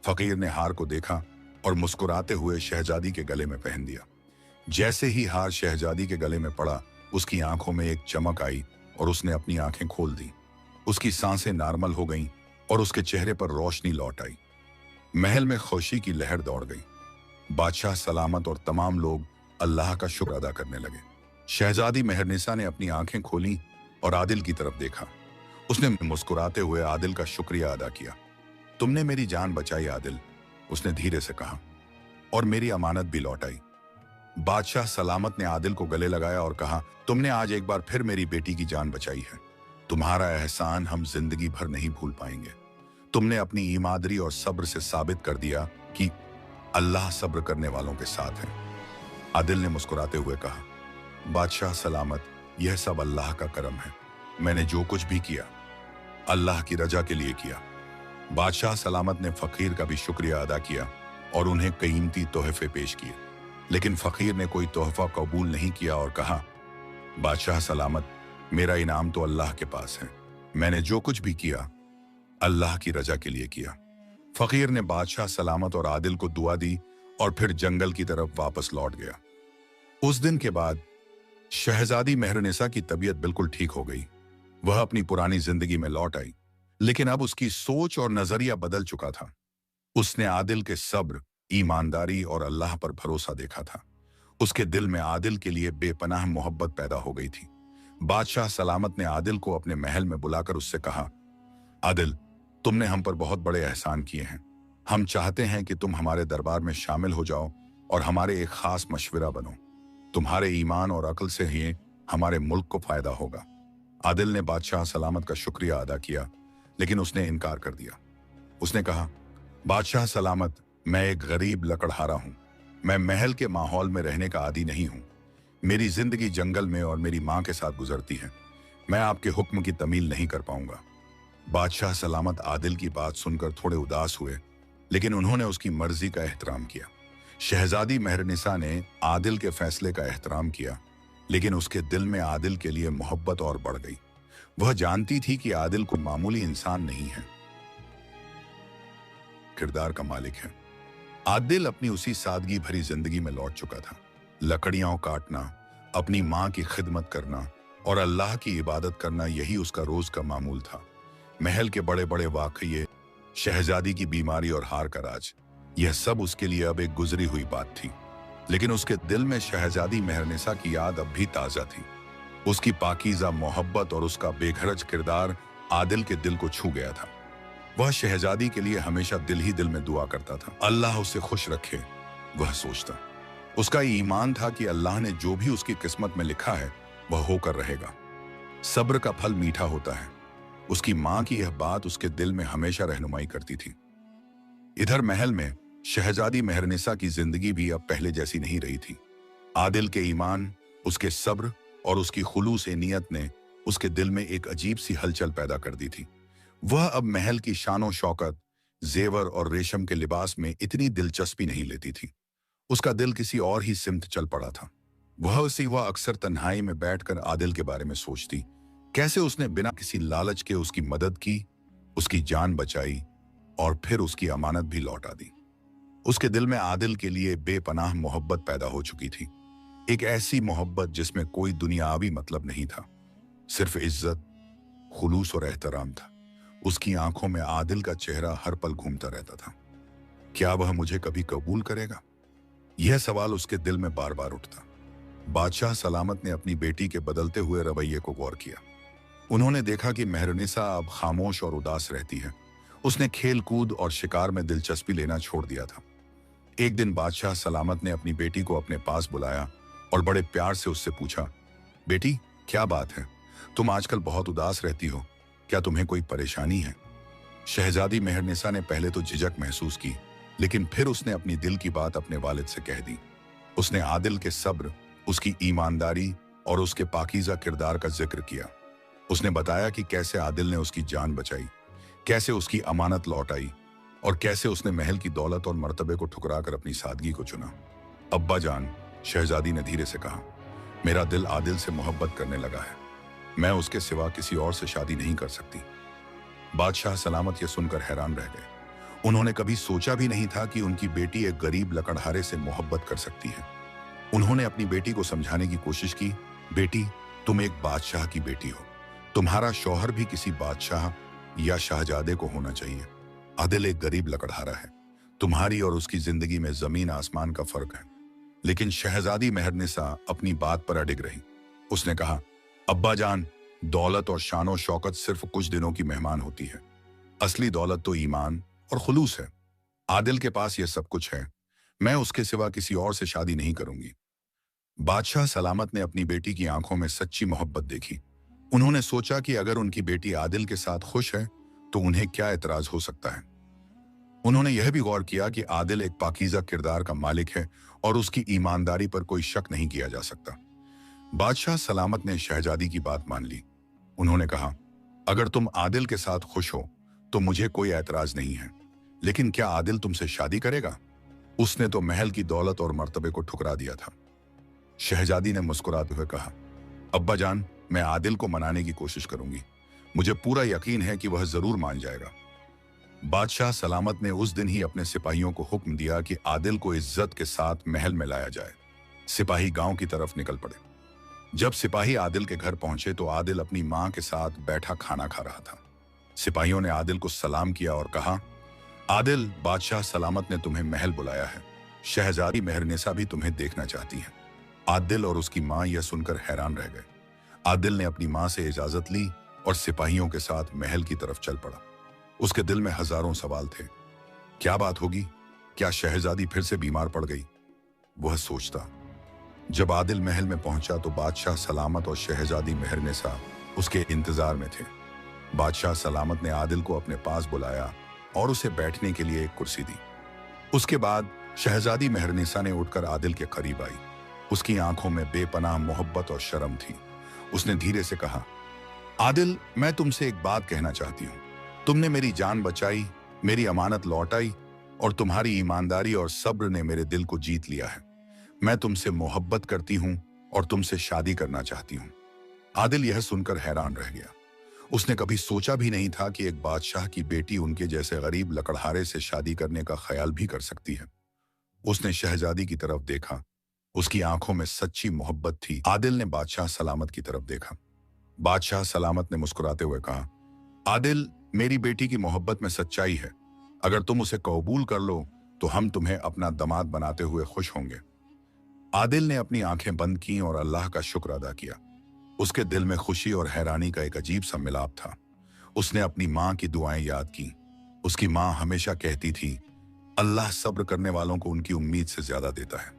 फकीर ने हार को देखा और मुस्कुराते हुए शहजादी के गले में पहन दिया। जैसे ही हार शहजादी के गले में पड़ा, उसकी आंखों में एक चमक आई और उसने अपनी आंखें खोल दी। उसकी सांसें नॉर्मल हो गईं और उसके चेहरे पर रोशनी लौट आई। महल में खुशी की लहर दौड़ गई। बादशाह सलामत और तमाम लोग अल्लाह का शुक्र अदा करने लगे। शहजादी मेहरनिसा ने अपनी आंखें खोली और आदिल की तरफ देखा। उसने मुस्कुराते हुए आदिल का शुक्रिया अदा किया। तुमने मेरी जान बचाई आदिल, उसने धीरे से कहा, और मेरी अमानत भी लौट आई। बादशाह सलामत ने आदिल को गले लगाया और कहा, तुमने आज एक बार फिर मेरी बेटी की जान बचाई है। तुम्हारा एहसान हम जिंदगी भर नहीं भूल पाएंगे। तुमने अपनी ईमानदारी और सब्र से साबित कर दिया कि अल्लाह सब्र करने वालों के साथ है। आदिल ने मुस्कुराते हुए कहा, बादशाह सलामत, यह सब अल्लाह का करम है। मैंने जो कुछ भी किया अल्लाह की रजा के लिए किया। बादशाह सलामत ने फकीर का भी शुक्रिया अदा किया और उन्हें कीमती तोहफे पेश किए। लेकिन फकीर ने कोई तोहफा कबूल नहीं किया और कहा, बादशाह सलामत, मेरा इनाम तो अल्लाह के पास है। मैंने जो कुछ भी किया अल्लाह की रजा के लिए किया। फकीर ने बादशाह सलामत और आदिल को दुआ दी और फिर जंगल की तरफ वापस लौट गया। उस दिन के बाद शहजादी मेहरनिसा की तबीयत बिल्कुल ठीक हो गई। वह अपनी पुरानी जिंदगी में लौट आई, लेकिन अब उसकी सोच और नजरिया बदल चुका था। उसने आदिल के सब्र, ईमानदारी और अल्लाह पर भरोसा देखा था। उसके दिल में आदिल के लिए बेपनाह मोहब्बत पैदा हो गई थी। बादशाह सलामत ने आदिल को अपने महल में बुलाकर उससे कहा, आदिल, तुमने हम पर बहुत बड़े एहसान किए हैं। हम चाहते हैं कि तुम हमारे दरबार में शामिल हो जाओ और हमारे एक खास मशवरा बनो। तुम्हारे ईमान और अक्ल से ही हमारे मुल्क को फायदा होगा। आदिल ने बादशाह सलामत का शुक्रिया अदा किया, लेकिन उसने इनकार कर दिया। उसने कहा, बादशाह सलामत, मैं एक गरीब लकड़हारा हूं। मैं महल के माहौल में रहने का आदी नहीं हूं। मेरी जिंदगी जंगल में और मेरी माँ के साथ गुजरती है। मैं आपके हुक्म की तमील नहीं कर पाऊंगा। बादशाह सलामत आदिल की बात सुनकर थोड़े उदास हुए, लेकिन उन्होंने उसकी मर्जी का एहतराम किया। शहजादी मेहरनिसा ने आदिल के फैसले का एहतराम किया, लेकिन उसके दिल में आदिल के लिए मोहब्बत और बढ़ गई। वह जानती थी कि आदिल को मामूली इंसान नहीं है, किरदार का मालिक है। आदिल अपनी उसी सादगी भरी जिंदगी में लौट चुका था। लकड़ियां काटना, अपनी माँ की खिदमत करना और अल्लाह की इबादत करना, यही उसका रोज का मामूल था। महल के बड़े बड़े वाकये, शहजादी की बीमारी और हार का राज, यह सब उसके लिए अब एक गुजरी हुई बात थी। लेकिन उसके दिल में शहजादी मेहरनिसा की याद अब भी ताजा थी। उसकी पाकीज़ा मोहब्बत और उसका बेघरज किरदार आदिल के दिल को छू गया था। वह शहजादी के लिए हमेशा दिल ही दिल में दुआ करता था, अल्लाह उसे खुश रखे। वह सोचता, उसका ईमान था कि अल्लाह ने जो भी उसकी किस्मत में लिखा है वह होकर रहेगा। सब्र का फल मीठा होता है। उसकी मां की यह बात उसके दिल में हमेशा रहनुमाई करती थी। इधर महल में शहजादी मेहरनिसा की जिंदगी भी अब पहले जैसी नहीं रही थी। आदिल के ईमान, उसके सब्र और उसकी खुलूस नियत ने उसके दिल में एक अजीब सी हलचल पैदा कर दी थी। वह अब महल की शानो शौकत, जेवर और रेशम के लिबास में इतनी दिलचस्पी नहीं लेती थी। उसका दिल किसी और ही सिमत चल पड़ा था। वह अक्सर तन्हाई में बैठकर आदिल के बारे में सोचती, कैसे उसने बिना किसी लालच के उसकी मदद की, उसकी जान बचाई और फिर उसकी अमानत भी लौटा दी। उसके दिल में आदिल के लिए बेपनाह मोहब्बत पैदा हो चुकी थी। एक ऐसी मोहब्बत जिसमें कोई दुनियावी मतलब नहीं था, सिर्फ इज्जत, खुलूस और एहतराम था। उसकी आंखों में आदिल का चेहरा हर पल घूमता रहता था। क्या वह मुझे कभी कबूल करेगा? यह सवाल उसके दिल में बार बार उठता। बादशाह सलामत ने अपनी बेटी के बदलते हुए रवैये को गौर किया। उन्होंने देखा कि मेहरनिसा अब खामोश और उदास रहती है। उसने खेल कूद और शिकार में दिलचस्पी लेना छोड़ दिया था। एक दिन बादशाह सलामत ने अपनी बेटी को अपने पास बुलाया और बड़े प्यार से उससे पूछा, बेटी, क्या बात है? तुम आजकल बहुत उदास रहती हो। क्या तुम्हें कोई परेशानी है? शहजादी मेहरनिसा ने पहले तो झिझक महसूस की, लेकिन फिर उसने अपनी दिल की बात अपने वालिद से कह दी। उसने आदिल के सब्र, उसकी ईमानदारी और उसके पाकीज़ा किरदार का जिक्र किया। उसने बताया कि कैसे आदिल ने उसकी जान बचाई, कैसे उसकी अमानत लौटाई और कैसे उसने महल की दौलत और मर्तबे को ठुकराकर अपनी सादगी को चुना। अब्बा जान, शहजादी ने धीरे से कहा, मेरा दिल आदिल से मोहब्बत करने लगा है। मैं उसके सिवा किसी और से शादी नहीं कर सकती। बादशाह सलामत यह सुनकर हैरान रह गए। उन्होंने कभी सोचा भी नहीं था कि उनकी बेटी एक गरीब लकड़हारे से मोहब्बत कर सकती है। उन्होंने अपनी बेटी को समझाने की कोशिश की, बेटी, तुम एक बादशाह की बेटी हो। तुम्हारा शौहर भी किसी बादशाह या शहजादे को होना चाहिए। आदिल एक गरीब लकड़हारा है। तुम्हारी और उसकी जिंदगी में जमीन आसमान का फर्क है। लेकिन शहजादी मेहरनिसा अपनी बात पर अडिग रही। उसने कहा, अब्बा जान, दौलत और शानो शौकत सिर्फ कुछ दिनों की मेहमान होती है। असली दौलत तो ईमान और खुलूस है। आदिल के पास यह सब कुछ है। मैं उसके सिवा किसी और से शादी नहीं करूंगी। बादशाह सलामत ने अपनी बेटी की आंखों में सच्ची मोहब्बत देखी। उन्होंने सोचा कि अगर उनकी बेटी आदिल के साथ खुश है तो उन्हें क्या एतराज हो सकता है। उन्होंने यह भी गौर किया कि आदिल एक पाकीज़ा किरदार का मालिक है और उसकी ईमानदारी पर कोई शक नहीं किया जा सकता। बादशाह सलामत ने शहजादी की बात मान ली। उन्होंने कहा, अगर तुम आदिल के साथ खुश हो तो मुझे कोई एतराज नहीं है, लेकिन क्या आदिल तुमसे शादी करेगा? उसने तो महल की दौलत और मर्तबे को ठुकरा दिया था। शहजादी ने मुस्कुराते हुए कहा, अब्बा जान, मैं आदिल को मनाने की कोशिश करूंगी। मुझे पूरा यकीन है कि वह जरूर मान जाएगा। बादशाह सलामत ने उस दिन ही अपने सिपाहियों को हुक्म दिया कि आदिल को इज्जत के साथ महल में लाया जाए। सिपाही गांव की तरफ निकल पड़े। जब सिपाही आदिल के घर पहुंचे तो आदिल अपनी मां के साथ बैठा खाना खा रहा था। सिपाहियों ने आदिल को सलाम किया और कहा, आदिल, बादशाह सलामत ने तुम्हें महल बुलाया है। शहजादी मेहरनिसा भी तुम्हें देखना चाहती है। आदिल और उसकी मां यह सुनकर हैरान रह गए। आदिल ने अपनी मां से इजाजत ली और सिपाहियों के साथ महल की तरफ चल पड़ा। उसके दिल में हजारों सवाल थे। क्या बात होगी? क्या शहजादी फिर से बीमार पड़ गई? वह सोचता। जब आदिल महल में पहुंचा तो बादशाह सलामत और शहजादी मेहरनिसा उसके इंतजार में थे। बादशाह सलामत ने आदिल को अपने पास बुलाया और उसे बैठने के लिए एक कुर्सी दी। उसके बाद शहजादी मेहरनिसा ने उठकर आदिल के करीब आई। उसकी आंखों में बेपनाह मोहब्बत और शर्म थी। उसने धीरे से कहा, आदिल, मैं तुमसे एक बात कहना चाहती हूँ। तुमने मेरी जान बचाई, मेरी अमानत लौटाई और तुम्हारी ईमानदारी और सब्र ने मेरे दिल को जीत लिया है। मैं तुमसे मोहब्बत करती हूँ और तुमसे शादी करना चाहती हूँ। आदिल यह सुनकर हैरान रह गया। उसने कभी सोचा भी नहीं था कि एक बादशाह की बेटी उनके जैसे गरीब लकड़हारे से शादी करने का ख्याल भी कर सकती है। उसने शहजादी की तरफ देखा। उसकी आंखों में सच्ची मोहब्बत थी। आदिल ने बादशाह सलामत की तरफ देखा। बादशाह सलामत ने मुस्कुराते हुए कहा, आदिल, मेरी बेटी की मोहब्बत में सच्चाई है। अगर तुम उसे कबूल कर लो तो हम तुम्हें अपना दामाद बनाते हुए खुश होंगे। आदिल ने अपनी आंखें बंद की और अल्लाह का शुक्र अदा किया। उसके दिल में खुशी और हैरानी का एक अजीब सा मिलाप था। उसने अपनी मां की दुआएं याद की। उसकी मां हमेशा कहती थी, अल्लाह सब्र करने वालों को उनकी उम्मीद से ज्यादा देता है।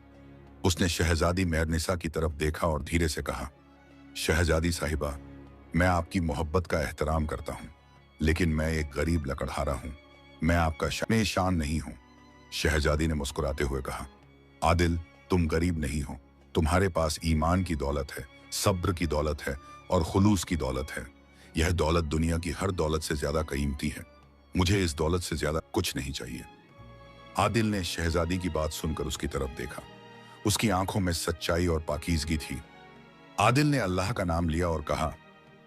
उसने शहजादी मेहरनिसा की तरफ देखा और धीरे से कहा, शहजादी साहिबा, मैं आपकी मोहब्बत का एहतराम करता हूं, लेकिन मैं एक गरीब लकड़हारा हूं, मैं आपका शान नहीं हूं। शहजादी ने मुस्कुराते हुए कहा, आदिल, तुम गरीब नहीं हो, तुम्हारे पास ईमान की दौलत है, सब्र की दौलत है और खुलूस की दौलत है। यह दौलत दुनिया की हर दौलत से ज्यादा कीमती है। मुझे इस दौलत से ज्यादा कुछ नहीं चाहिए। आदिल ने शहजादी की बात सुनकर उसकी तरफ देखा। उसकी आंखों में सच्चाई और पाकीज़गी थी। आदिल ने अल्लाह का नाम लिया और कहा,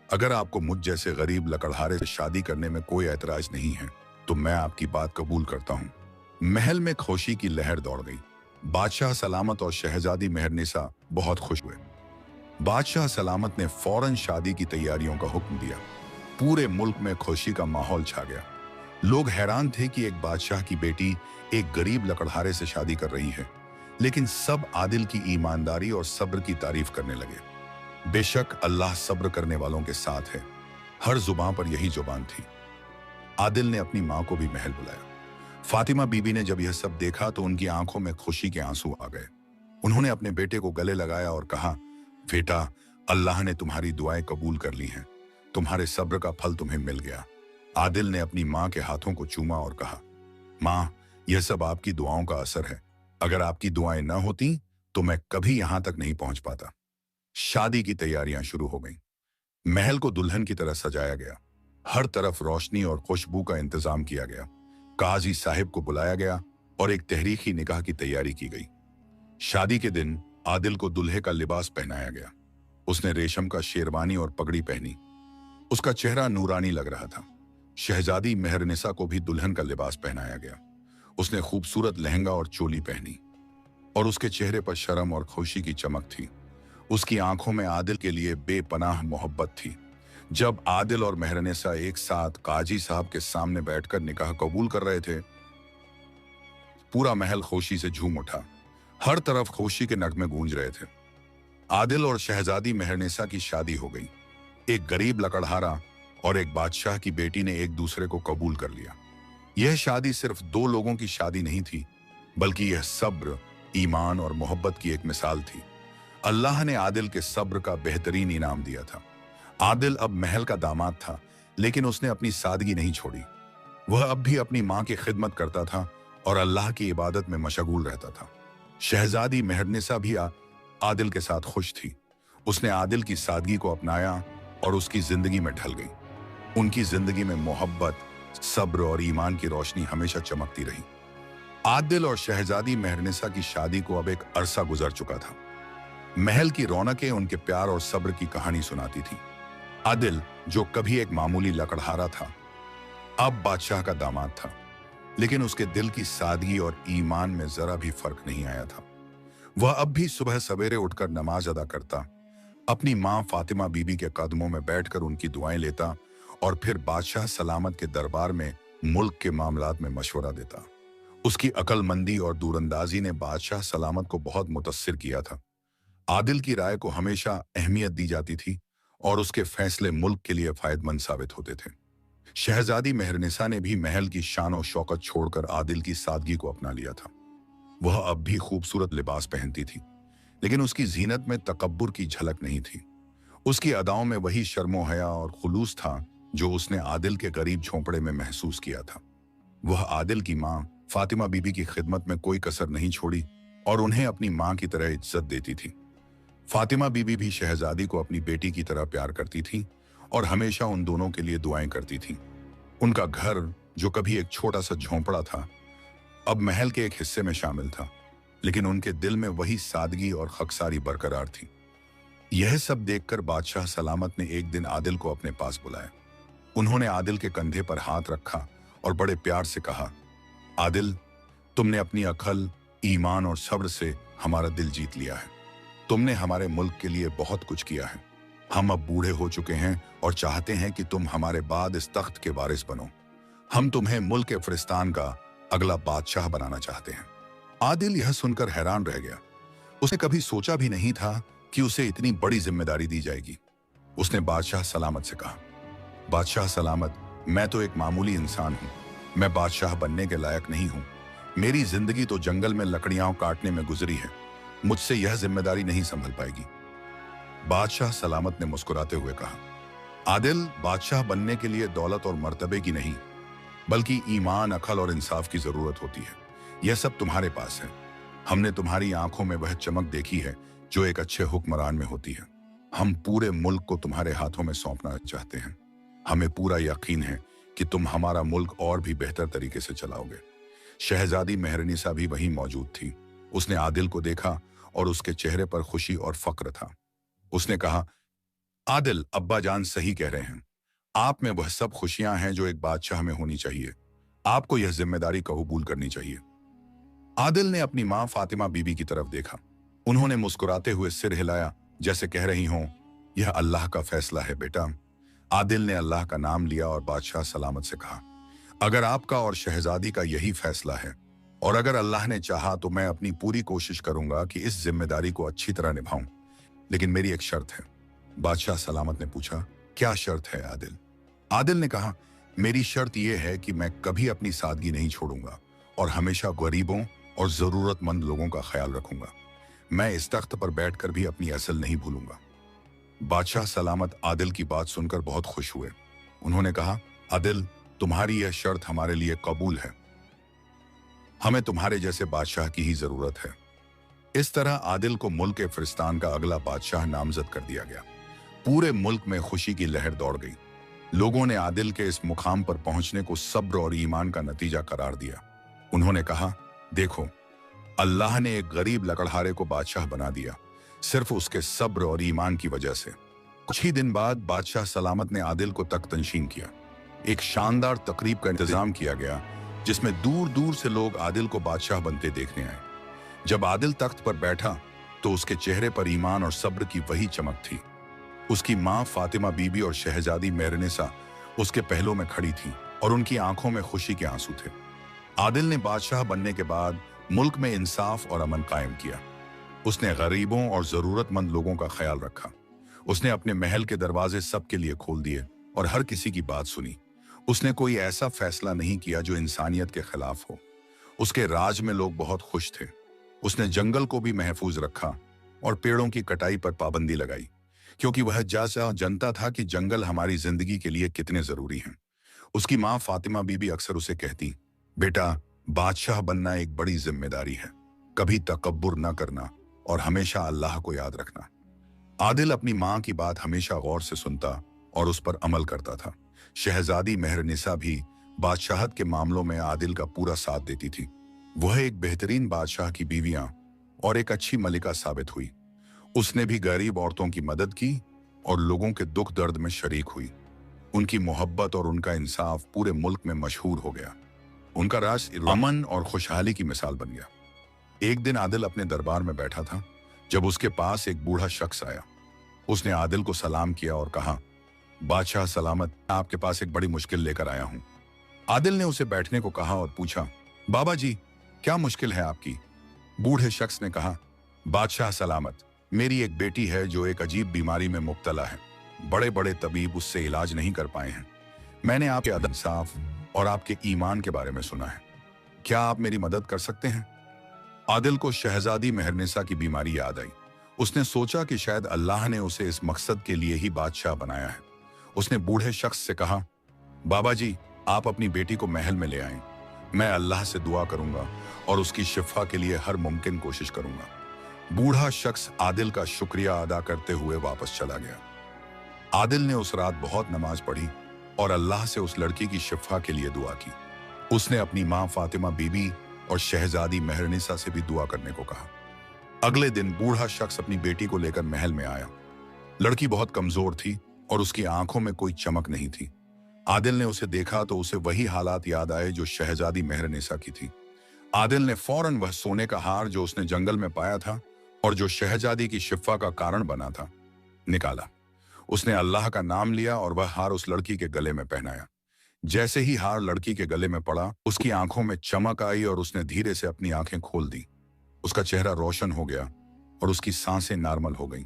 अगर आपको मुझ जैसे गरीब लकड़हारे से शादी करने में कोई ऐतराज नहीं है तो मैं आपकी बात कबूल करता हूं। महल में खुशी की लहर दौड़ गई। बादशाह सलामत और शहजादी मेहरनिसा बहुत खुश हुए। बादशाह सलामत ने फौरन शादी की तैयारियों का हुक्म दिया। पूरे मुल्क में खुशी का माहौल छा गया। लोग हैरान थे कि एक बादशाह की बेटी एक गरीब लकड़हारे से शादी कर रही है, लेकिन सब आदिल की ईमानदारी और सब्र की तारीफ करने लगे। बेशक अल्लाह सब्र करने वालों के साथ है। हर जुबान पर यही जुबान थी। आदिल ने अपनी मां को भी महल बुलाया। फातिमा बीबी ने जब यह सब देखा तो उनकी आंखों में खुशी के आंसू आ गए। उन्होंने अपने बेटे को गले लगाया और कहा, बेटा, अल्लाह ने तुम्हारी दुआएं कबूल कर ली हैं, तुम्हारे सब्र का फल तुम्हें मिल गया। आदिल ने अपनी मां के हाथों को चूमा और कहा, मां, यह सब आपकी दुआओं का असर है। अगर आपकी दुआएं न होती तो मैं कभी यहां तक नहीं पहुंच पाता। शादी की तैयारियां शुरू हो गईं। महल को दुल्हन की तरह सजाया गया। हर तरफ रोशनी और खुशबू का इंतजाम किया गया। काजी साहिब को बुलाया गया और एक तहरीकी निकाह की तैयारी की गई। शादी के दिन आदिल को दुल्हे का लिबास पहनाया गया। उसने रेशम का शेरवानी और पगड़ी पहनी। उसका चेहरा नूरानी लग रहा था। शहजादी मेहरनिसा को भी दुल्हन का लिबास पहनाया गया। उसने खूबसूरत लहंगा और चोली पहनी और उसके चेहरे पर शर्म और खुशी की चमक थी। उसकी आंखों में आदिल के लिए बेपनाह मोहब्बत थी। जब आदिल और मेहरनिसा एक साथ काजी साहब के सामने बैठकर निकाह कबूल कर रहे थे, पूरा महल खुशी से झूम उठा। हर तरफ खुशी के नगमे गूंज रहे थे। आदिल और शहजादी मेहरनिसा की शादी हो गई। एक गरीब लकड़हारा और एक बादशाह की बेटी ने एक दूसरे को कबूल कर लिया। यह शादी सिर्फ दो लोगों की शादी नहीं थी, बल्कि यह सब्र, ईमान और मोहब्बत की एक मिसाल थी। अल्लाह ने आदिल के सब्र का बेहतरीन इनाम दिया था। आदिल अब महल का दामाद था, लेकिन उसने अपनी सादगी नहीं छोड़ी। वह अब भी अपनी मां की खिदमत करता था और अल्लाह की इबादत में मशगूल रहता था। शहजादी मेहरनिसा भी आदिल के साथ खुश थी। उसने आदिल की सादगी को अपनाया और उसकी जिंदगी में ढल गई। उनकी जिंदगी में मोहब्बत, सब्र और ईमान की रोशनी हमेशा चमकती रही। आदिल और शहजादी मेहरनिसा की शादी को अब एक अरसा गुजर चुका था। महल की रौनकें उनके प्यार और सब्र की कहानी सुनाती थी। आदिल, जो कभी एक मामूली लकड़हारा था, अब बादशाह का दामाद था, लेकिन उसके दिल की सादगी और ईमान में जरा भी फर्क नहीं आया था। वह अब भी सुबह सवेरे उठकर नमाज अदा करता, अपनी मां फातिमा बीबी के कदमों में बैठकर उनकी दुआएं लेता और फिर बादशाह सलामत के दरबार में मुल्क के मामलात में मशवरा देता। उसकी अक्लमंदी और दूरंदाजी ने बादशाह सलामत को बहुत मुतस्सिर किया था। आदिल की राय को हमेशा अहमियत दी जाती थी और उसके फैसले मुल्क के लिए फायदेमंद साबित होते थे। शहजादी मेहरनिसा ने भी महल की शान और शौकत छोड़कर आदिल की सादगी को अपना लिया था। वह अब भी खूबसूरत लिबास पहनती थी, लेकिन उसकी जीनत में तकब्बुर की झलक नहीं थी। उसकी अदाओं में वही शर्मो हया और खुलूस था जो उसने आदिल के गरीब झोंपड़े में महसूस किया था। वह आदिल की मां फातिमा बीबी की खिदमत में कोई कसर नहीं छोड़ी और उन्हें अपनी मां की तरह इज्जत देती थी। फातिमा बीबी भी शहजादी को अपनी बेटी की तरह प्यार करती थी और हमेशा उन दोनों के लिए दुआएं करती थी। उनका घर, जो कभी एक छोटा सा झोंपड़ा था, अब महल के एक हिस्से में शामिल था, लेकिन उनके दिल में वही सादगी और खकसारी बरकरार थी। यह सब देखकर बादशाह सलामत ने एक दिन आदिल को अपने पास बुलाया। उन्होंने आदिल के कंधे पर हाथ रखा और बड़े प्यार से कहा, आदिल, तुमने अपनी अक्ल, ईमान और सब्र से हमारा दिल जीत लिया है। तुमने हमारे मुल्क के लिए बहुत कुछ किया है। हम अब बूढ़े हो चुके हैं और चाहते हैं कि तुम हमारे बाद इस तख्त के वारिस बनो। हम तुम्हें मुल्क फिलिस्तीन का अगला बादशाह बनाना चाहते हैं। आदिल यह सुनकर हैरान रह गया। उसने कभी सोचा भी नहीं था कि उसे इतनी बड़ी जिम्मेदारी दी जाएगी। उसने बादशाह सलामत से कहा, बादशाह सलामत, मैं तो एक मामूली इंसान हूँ। मैं बादशाह बनने के लायक नहीं हूँ। मेरी जिंदगी तो जंगल में लकड़ियां काटने में गुजरी है। मुझसे यह जिम्मेदारी नहीं संभल पाएगी। बादशाह सलामत ने मुस्कुराते हुए कहा, आदिल, बादशाह बनने के लिए दौलत और मर्तबे की नहीं, बल्कि ईमान, अकल और इंसाफ की जरूरत होती है। यह सब तुम्हारे पास है। हमने तुम्हारी आंखों में वह चमक देखी है जो एक अच्छे हुक्मरान में होती है। हम पूरे मुल्क को तुम्हारे हाथों में सौंपना चाहते हैं। हमें पूरा यकीन है कि तुम हमारा मुल्क और भी बेहतर तरीके से चलाओगे। शहजादी मेहरनिसा भी वहीं मौजूद थी। उसने आदिल को देखा और उसके चेहरे पर खुशी और फक्र था। उसने कहा, आदिल, अब्बा जान सही कह रहे हैं। आप में वह सब खुशियां हैं जो एक बादशाह में होनी चाहिए। आपको यह जिम्मेदारी कबूल करनी चाहिए। आदिल ने अपनी मां फातिमा बीबी की तरफ देखा। उन्होंने मुस्कुराते हुए सिर हिलाया, जैसे कह रही हों, यह अल्लाह का फैसला है बेटा। आदिल ने अल्लाह का नाम लिया और बादशाह सलामत से कहा, अगर आपका और शहजादी का यही फैसला है और अगर अल्लाह ने चाहा तो मैं अपनी पूरी कोशिश करूंगा कि इस जिम्मेदारी को अच्छी तरह निभाऊं, लेकिन मेरी एक शर्त है। बादशाह सलामत ने पूछा, क्या शर्त है आदिल? आदिल ने कहा, मेरी शर्त यह है कि मैं कभी अपनी सादगी नहीं छोड़ूंगा और हमेशा गरीबों और जरूरतमंद लोगों का ख्याल रखूंगा। मैं इस तख्त पर बैठकर भी अपनी असल नहीं भूलूंगा। बादशाह सलामत आदिल की बात सुनकर बहुत खुश हुए। उन्होंने कहा, आदिल, तुम्हारी यह शर्त हमारे लिए कबूल है। हमें तुम्हारे जैसे बादशाह की ही जरूरत है। इस तरह आदिल को मुल्क फिरिस्तान का अगला बादशाह नामजद कर दिया गया। पूरे मुल्क में खुशी की लहर दौड़ गई। लोगों ने आदिल के इस मुकाम पर पहुंचने को सब्र और ईमान का नतीजा करार दिया। उन्होंने कहा, देखो, अल्लाह ने एक गरीब लकड़हारे को बादशाह बना दिया, सिर्फ उसके सब्र और ईमान की वजह से। कुछ ही दिन बाद बादशाह सलामत ने आदिल को तख्त तनशीन किया। एक शानदार तकरीब का इंतजाम किया गया, जिसमें दूर दूर से लोग आदिल को बादशाह बनते देखने आए। जब आदिल तख्त पर बैठा तो उसके चेहरे पर ईमान और सब्र की वही चमक थी। उसकी मां फातिमा बीबी और शहजादी मेहरनिसा उसके पहलों में खड़ी थी और उनकी आंखों में खुशी के आंसू थे। आदिल ने बादशाह बनने के बाद मुल्क में इंसाफ और अमन कायम किया। उसने गरीबों और जरूरतमंद लोगों का ख्याल रखा। उसने अपने महल के दरवाजे सबके लिए खोल दिए और हर किसी की बात सुनी। उसने कोई ऐसा फैसला नहीं किया जो इंसानियत के खिलाफ हो। उसके राज में लोग बहुत खुश थे। उसने जंगल को भी महफूज रखा और पेड़ों की कटाई पर पाबंदी लगाई, क्योंकि वह जनता था कि जंगल हमारी जिंदगी के लिए कितने जरूरी हैं। उसकी मां फातिमा बीबी अक्सर उसे कहती, बेटा, बादशाह बनना एक बड़ी जिम्मेदारी है। कभी तकब्बुर न करना और हमेशा अल्लाह को याद रखना। आदिल अपनी मां की बात हमेशा गौर से सुनता और उस पर अमल करता था। शहजादी मेहरनिसा भी बादशाहत के मामलों में आदिल का पूरा साथ देती थी। वह एक बेहतरीन बादशाह की बीवियां और एक अच्छी मलिका साबित हुई। उसने भी गरीब औरतों की मदद की और लोगों के दुख दर्द में शरीक हुई। उनकी मोहब्बत और उनका इंसाफ पूरे मुल्क में मशहूर हो गया। उनका राज अमन और खुशहाली की मिसाल बन गया। एक दिन आदिल अपने दरबार में बैठा था जब उसके पास एक बूढ़ा शख्स आया। उसने आदिल को सलाम किया और कहा, बादशाह सलामत, आपके पास एक बड़ी मुश्किल लेकर आया हूं। आदिल ने उसे बैठने को कहा और पूछा, बाबा जी, क्या मुश्किल है आपकी? बूढ़े शख्स ने कहा, बादशाह सलामत, मेरी एक बेटी है जो एक अजीब बीमारी में मुब्तला है। बड़े बड़े तबीब उससे इलाज नहीं कर पाए हैं। मैंने आपके इंसाफ और आपके ईमान के बारे में सुना है। क्या आप मेरी मदद कर सकते हैं? आदिल को शहजादी मेहरनिसा की बीमारी याद आई। उसने सोचा कि शायद अल्लाह ने उसे इस मकसद के लिए ही बादशाह बनाया है। उसने बूढ़े शख्स से कहा, बाबा जी, आप अपनी बेटी को महल में ले आएं। मैं अल्लाह से दुआ करूंगा और उसकी शिफा के लिए हर मुमकिन कोशिश करूंगा। बूढ़ा शख्स आदिल का शुक्रिया अदा करते हुए वापस चला गया। आदिल ने उस रात बहुत नमाज पढ़ी और अल्लाह से उस लड़की की शिफा के लिए दुआ की। उसने अपनी मां फातिमा बीबी और शहजादी मेहरनिसा से भी दुआ करने को कहा। अगले दिन बूढ़ा शख्स अपनी बेटी को लेकर महल में आया। लड़की बहुत कमजोर थी और उसकी आंखों में कोई चमक नहीं थी। आदिल ने उसे देखा तो उसे वही हालात याद आए जो शहजादी मेहरनिसा की थी। आदिल ने फौरन वह सोने का हार जो उसने जंगल में पाया था और जो शहजादी की शिफा का कारण बना था, निकाला। उसने अल्लाह का नाम लिया और वह हार उस लड़की के गले में पहनाया। जैसे ही हार लड़की के गले में पड़ा, उसकी आंखों में चमक आई और उसने धीरे से अपनी आंखें खोल दी। उसका चेहरा रोशन हो गया और उसकी सांसें नॉर्मल हो गईं।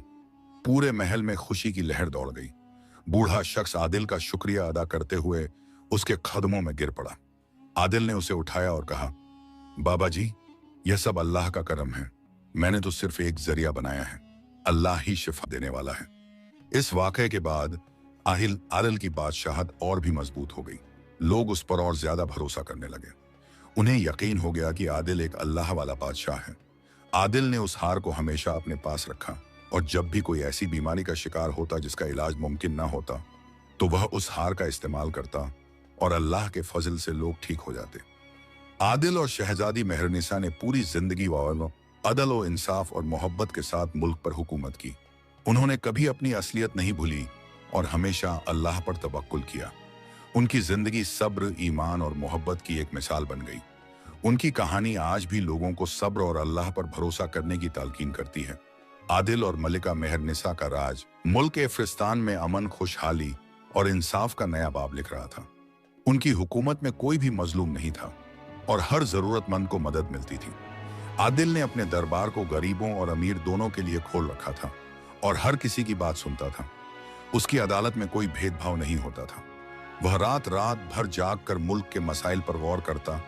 पूरे महल में खुशी की लहर दौड़ गई। बूढ़ा शख्स आदिल का शुक्रिया अदा करते हुए उसके कदमों में गिर पड़ा। आदिल ने उसे उठाया और कहा, बाबा जी, यह सब अल्लाह का करम है। मैंने तो सिर्फ एक जरिया बनाया है। अल्लाह ही शिफा देने वाला है। इस वाकये के बाद आदिल की बादशाहत और भी मजबूत हो गई। लोग उस पर और ज्यादा भरोसा करने लगे। उन्हें यकीन हो गया कि आदिल एक अल्लाह वाला बादशाह है। आदिल ने उस हार को हमेशा अपने पास रखा, और जब भी कोई ऐसी बीमारी का शिकार होता जिसका इलाज मुमकिन ना होता, तो वह उस हार का इस्तेमाल करता, और अल्लाह के फजल से लोग ठीक हो जाते। आदिल और शहजादी मेहरनिसा ने पूरी जिंदगी अदल और इंसाफ और मोहब्बत के साथ मुल्क पर हुकूमत की। उन्होंने कभी अपनी असलियत नहीं भूली और हमेशा अल्लाह पर तवक्कुल किया। उनकी जिंदगी सब्र, ईमान और मोहब्बत की एक मिसाल बन गई। उनकी कहानी आज भी लोगों को सब्र और अल्लाह पर भरोसा करने की तालकीन करती है। आदिल और मलिका मेहरनिसा का राज मुल्क फिलिस्तीन में अमन, खुशहाली और इंसाफ का नया बाब लिख रहा था। उनकी हुकूमत में कोई भी मजलूम नहीं था और हर जरूरतमंद को मदद मिलती थी। आदिल ने अपने दरबार को गरीबों और अमीर दोनों के लिए खोल रखा था और हर किसी की बात सुनता था। उसकी अदालत में कोई भेदभाव नहीं होता था। वह रात रात भर जाग कर मुल्क के मसाइल पर गौर करता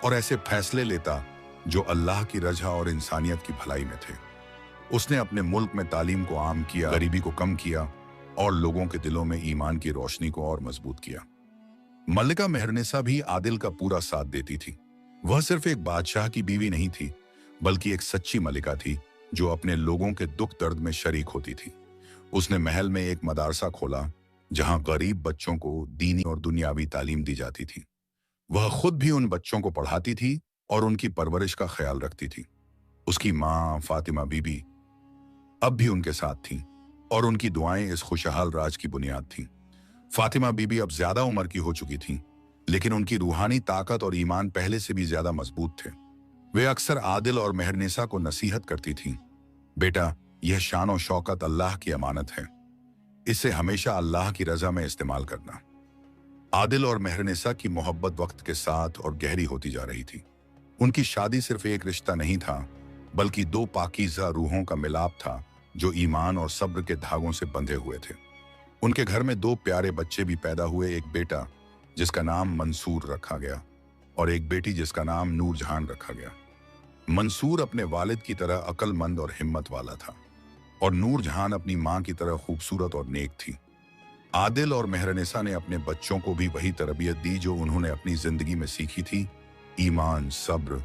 और ऐसे फैसले लेता जो अल्लाह की रजा और इंसानियत की भलाई में थे। उसने अपने मुल्क में तालीम को आम किया, गरीबी को कम किया और लोगों के दिलों में ईमान की रोशनी को और मजबूत किया। मलिका मेहरनिसा भी आदिल का पूरा साथ देती थी। वह सिर्फ एक बादशाह की बीवी नहीं थी, बल्कि एक सच्ची मलिका थी जो अपने लोगों के दुख दर्द में शरीक होती थी। उसने महल में एक मदरसा खोला जहां गरीब बच्चों को दीनी और दुनियावी तालीम दी जाती थी। वह खुद भी उन बच्चों को पढ़ाती थी और उनकी परवरिश का ख्याल रखती थी। उसकी माँ फातिमा बीबी अब भी उनके साथ थी और उनकी दुआएं इस खुशहाल राज की बुनियाद थीं। फातिमा बीबी अब ज्यादा उम्र की हो चुकी थीं, लेकिन उनकी रूहानी ताकत और ईमान पहले से भी ज्यादा मजबूत थे। वे अक्सर आदिल और मेहरनिसा को नसीहत करती थीं, बेटा, यह शान और शौकत अल्लाह की अमानत है, इसे हमेशा अल्लाह की रजा में इस्तेमाल करना। आदिल और मेहरनिसा की मोहब्बत वक्त के साथ और गहरी होती जा रही थी। उनकी शादी सिर्फ एक रिश्ता नहीं था, बल्कि दो पाकीज़ा रूहों का मिलाप था जो ईमान और सब्र के धागों से बंधे हुए थे। उनके घर में दो प्यारे बच्चे भी पैदा हुए, एक बेटा जिसका नाम मंसूर रखा गया और एक बेटी जिसका नाम नूरजहान रखा गया। मंसूर अपने वालिद की तरह अक्लमंद और हिम्मत वाला था और नूरजहान अपनी मां की तरह खूबसूरत और नेक थी। आदिल और मेहरनिसा ने अपने बच्चों को भी वही तरबियत दी जो उन्होंने अपनी जिंदगी में सीखी थी, ईमान, सब्र,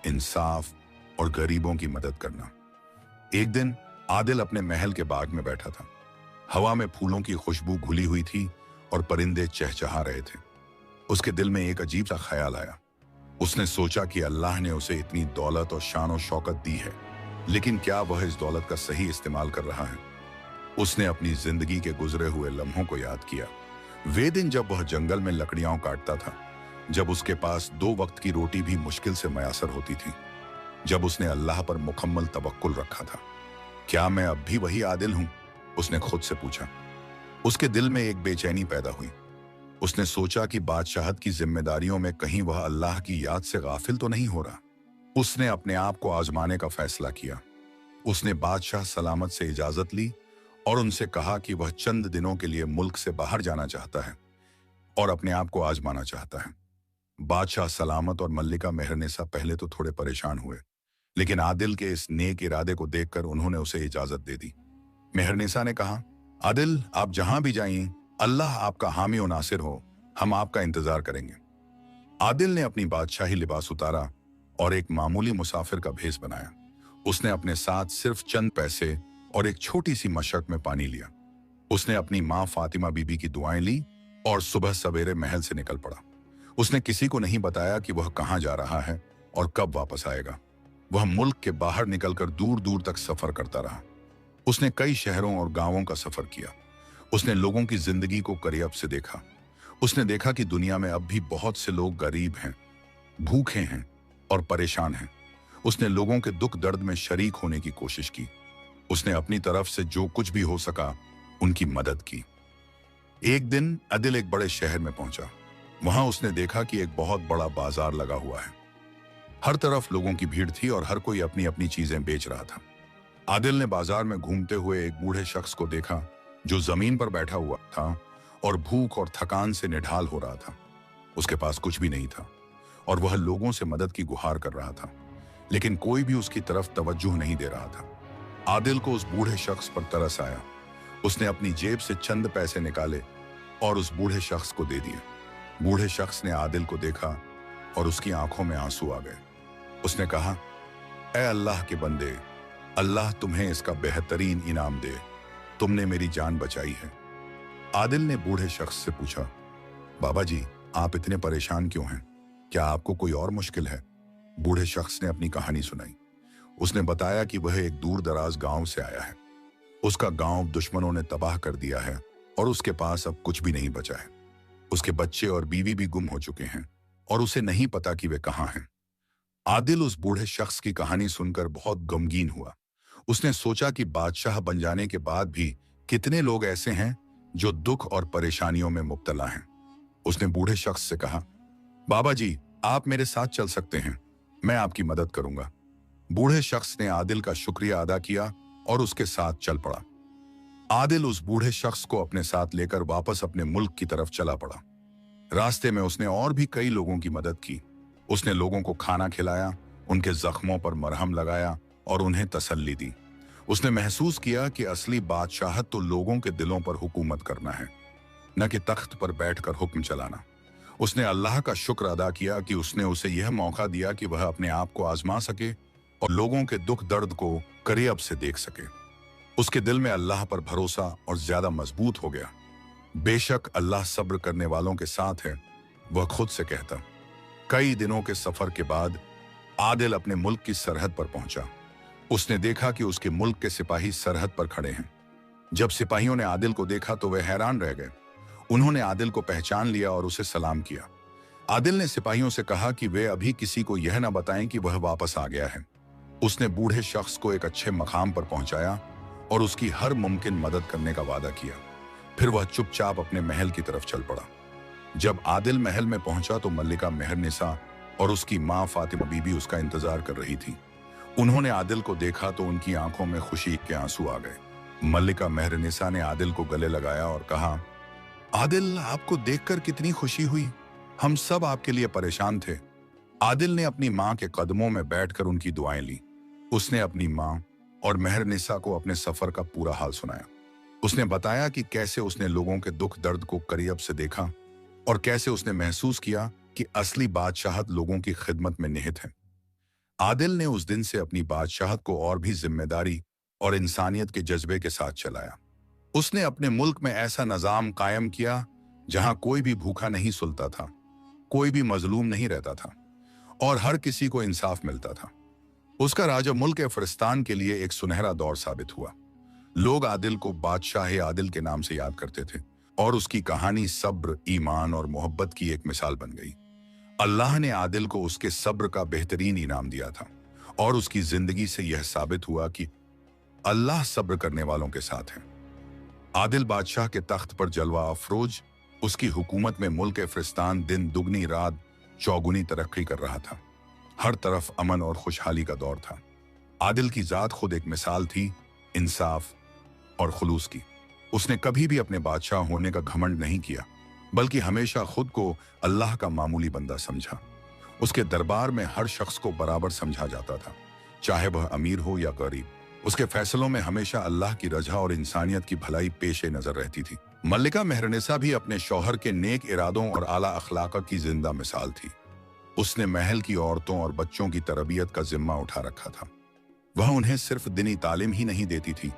इंसाफ और गरीबों की मदद करना। एक दिन आदिल अपने महल के बाग में बैठा था। हवा में फूलों की खुशबू घुली हुई थी और परिंदे चहचहा रहे थे। उसके दिल में एक अजीब सा ख्याल आया। उसने सोचा कि अल्लाह ने उसे इतनी दौलत और शान और शौकत दी है, लेकिन क्या वह इस दौलत का सही इस्तेमाल कर रहा है? उसने अपनी जिंदगी के गुजरे हुए लम्हों को याद किया। वे दिन जब वह जंगल में लकड़ियां काटता था, जब उसके पास 2 वक्त की रोटी भी मुश्किल से मयसर होती थी, जब उसने अल्लाह पर मुकम्मल तवक्कुल रखा था। क्या मैं अब भी वही आदिल हूं? उसने खुद से पूछा। उसके दिल में एक बेचैनी पैदा हुई। उसने सोचा कि बादशाहत की जिम्मेदारियों में कहीं वह अल्लाह की याद से गाफिल तो नहीं हो रहा। उसने अपने आप को आजमाने का फैसला किया। उसने बादशाह सलामत से इजाजत ली और उनसे कहा कि वह चंद दिनों के लिए मुल्क से बाहर जाना चाहता है और अपने आप को आजमाना चाहता है। बादशाह सलामत और मल्लिका मेहरनिसा पहले तो थोड़े परेशान हुए, लेकिन आदिल के इस नेक इरादे को देखकर उन्होंने उसे इजाजत दे दी। मेहरनिसा ने कहा, आदिल, आप जहां भी जाइए, अल्लाह आपका हामी और नासिर हो, हम आपका इंतजार करेंगे। आदिल ने अपनी बादशाही लिबास उतारा और एक मामूली मुसाफिर का भेष बनाया। उसने अपने साथ सिर्फ चंद पैसे और एक छोटी सी मशक में पानी लिया। उसने अपनी माँ फातिमा बीबी की दुआएं ली और सुबह सवेरे महल से निकल पड़ा। उसने किसी को नहीं बताया कि वह कहाँ जा रहा है और कब वापस आएगा। वह मुल्क के बाहर निकलकर दूर दूर तक सफर करता रहा। उसने कई शहरों और गांवों का सफर किया। उसने लोगों की जिंदगी को करीब से देखा। उसने देखा कि दुनिया में अब भी बहुत से लोग गरीब हैं, भूखे हैं और परेशान हैं। उसने लोगों के दुख दर्द में शरीक होने की कोशिश की। उसने अपनी तरफ से जो कुछ भी हो सका उनकी मदद की। एक दिन आदिल एक बड़े शहर में पहुंचा। वहां उसने देखा कि एक बहुत बड़ा बाजार लगा हुआ है। हर तरफ लोगों की भीड़ थी और हर कोई अपनी अपनी चीजें बेच रहा था। आदिल ने बाजार में घूमते हुए एक बूढ़े शख्स को देखा जो जमीन पर बैठा हुआ था और भूख और थकान से निढाल हो रहा था। उसके पास कुछ भी नहीं था और वह लोगों से मदद की गुहार कर रहा था, लेकिन कोई भी उसकी तरफ तवज्जो नहीं दे रहा था। आदिल को उस बूढ़े शख्स पर तरस आया। उसने अपनी जेब से चंद पैसे निकाले और उस बूढ़े शख्स को दे दिए। बूढ़े शख्स ने आदिल को देखा और उसकी आंखों में आंसू आ गए। उसने कहा, ऐ अल्लाह के बंदे, अल्लाह तुम्हें इसका बेहतरीन इनाम दे, तुमने मेरी जान बचाई है। आदिल ने बूढ़े शख्स से पूछा, बाबा जी, आप इतने परेशान क्यों हैं? क्या आपको कोई और मुश्किल है? बूढ़े शख्स ने अपनी कहानी सुनाई। उसने बताया कि वह एक दूर दराज गांव से आया है। उसका गांव दुश्मनों ने तबाह कर दिया है और उसके पास अब कुछ भी नहीं बचा है। उसके बच्चे और बीवी भी गुम हो चुके हैं और उसे नहीं पता कि वे कहाँ हैं। आदिल उस बूढ़े शख्स की कहानी सुनकर बहुत गमगीन हुआ। उसने सोचा कि बादशाह बन जाने के बाद भी कितने लोग ऐसे हैं जो दुख और परेशानियों में मुब्तला हैं। उसने बूढ़े शख्स से कहा, बाबा जी, आप मेरे साथ चल सकते हैं, मैं आपकी मदद करूंगा। बूढ़े शख्स ने आदिल का शुक्रिया अदा किया और उसके साथ चल पड़ा। आदिल उस बूढ़े शख्स को अपने साथ लेकर वापस अपने मुल्क की तरफ चला पड़ा। रास्ते में उसने और भी कई लोगों की मदद की। उसने लोगों को खाना खिलाया, उनके जख्मों पर मरहम लगाया और उन्हें तसल्ली दी। उसने महसूस किया कि असली बादशाहत तो लोगों के दिलों पर हुकूमत करना है, न कि तख्त पर बैठकर हुक्म चलाना। उसने अल्लाह का शुक्र अदा किया कि उसने उसे यह मौका दिया कि वह अपने आप को आजमा सके और लोगों के दुख दर्द को करीब से देख सके। उसके दिल में अल्लाह पर भरोसा और ज्यादा मजबूत हो गया। बेशक अल्लाह सब्र करने वालों के साथ है, वह खुद से कहता। कई दिनों के सफर के बाद आदिल अपने मुल्क की सरहद पर पहुंचा। उसने देखा कि उसके मुल्क के सिपाही सरहद पर खड़े हैं। जब सिपाहियों ने आदिल को देखा तो वे हैरान रह गए। उन्होंने आदिल को पहचान लिया और उसे सलाम किया। आदिल ने सिपाहियों से कहा कि वे अभी किसी को यह न बताएं कि वह वापस आ गया है। उसने बूढ़े शख्स को एक अच्छे मकाम पर पहुंचाया और उसकी हर मुमकिन मदद करने का वादा किया। फिर वह चुपचाप अपने महल की तरफ चल पड़ा। जब आदिल महल में पहुंचा तो मल्लिका मेहरनिसा और उसकी मां फातिमा बीबी उसका इंतजार कर रही थी। उन्होंने आदिल को देखा तो उनकी आंखों में खुशी के आंसू आ गए। मल्लिका मेहरनिसा ने आदिल को गले लगाया और कहा, आदिल, आपको देखकर कितनी खुशी हुई। हम सब आपके लिए परेशान थे। आदिल ने अपनी मां के कदमों में बैठकर उनकी दुआएं ली। उसने अपनी मां और मेहरनिसा को अपने सफर का पूरा हाल सुनाया। उसने बताया कि कैसे उसने लोगों के दुख दर्द को करीब से देखा और कैसे उसने महसूस किया कि असली बादशाहत लोगों की खिदमत में निहित है। आदिल ने उस दिन से अपनी बादशाहत को और भी जिम्मेदारी और इंसानियत के जज्बे के साथ चलाया। उसने अपने मुल्क में ऐसा निजाम कायम किया जहां कोई भी भूखा नहीं सुलता था, कोई भी मजलूम नहीं रहता था और हर किसी को इंसाफ मिलता था। उसका राज मुल्क फिलिस्तीन के लिए एक सुनहरा दौर साबित हुआ। लोग आदिल को बादशाह आदिल के नाम से याद करते थे और उसकी कहानी सब्र, ईमान और मोहब्बत की एक मिसाल बन गई। अल्लाह ने आदिल को उसके सब्र का बेहतरीन इनाम दिया था और उसकी जिंदगी से यह साबित हुआ कि अल्लाह सब्र करने वालों के साथ है। आदिल बादशाह के तख्त पर जलवा अफरोज, उसकी हुकूमत में मुल्क फिलिस्तीन दिन दुगनी रात चौगुनी तरक्की कर रहा था। हर तरफ अमन और खुशहाली का दौर था। आदिल की जात खुद एक मिसाल थी, इंसाफ और खुलूस की। उसने कभी भी अपने बादशाह होने का घमंड नहीं किया, बल्कि हमेशा खुद को अल्लाह का मामूली बंदा समझा। उसके दरबार में हर शख्स को बराबर समझा जाता था, चाहे वह अमीर हो या गरीब। उसके फैसलों में हमेशा अल्लाह की रजा और इंसानियत की भलाई पेशे नजर रहती थी। मल्लिका मेहरनिसा भी अपने शौहर के नेक इरादों और आला अखलाक की जिंदा मिसाल थी। उसने महल की औरतों और बच्चों की तरबियत का जिम्मा उठा रखा था। वह उन्हें सिर्फ दीनी तालीम ही नहीं देती थी,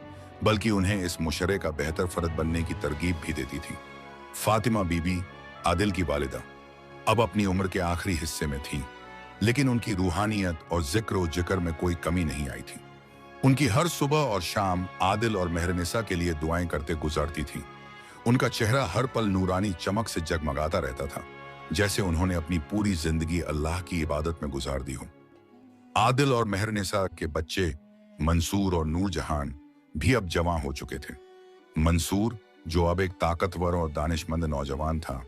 बल्कि उन्हें इस मुशरे का बेहतर फर्द बनने की तरगीब भी देती थी। फातिमा बीबी, आदिल की वालिदा, अब अपनी उम्र के आखिरी हिस्से में थी, लेकिन उनकी रूहानियत और जिक्र में कोई कमी नहीं आई थी। उनकी हर सुबह और शाम आदिल और मेहरनिसा के लिए दुआएं करते गुजारती थी। उनका चेहरा हर पल नूरानी चमक से जगमगाता रहता था, जैसे उन्होंने अपनी पूरी जिंदगी अल्लाह की इबादत में गुजार दी हो। आदिल और मेहरनिसा के बच्चे मंसूर और नूरजहान भी अब जवां हो चुके थे। मंसूर, जो अब एक ताकतवर और दानिशमंद नौजवान था,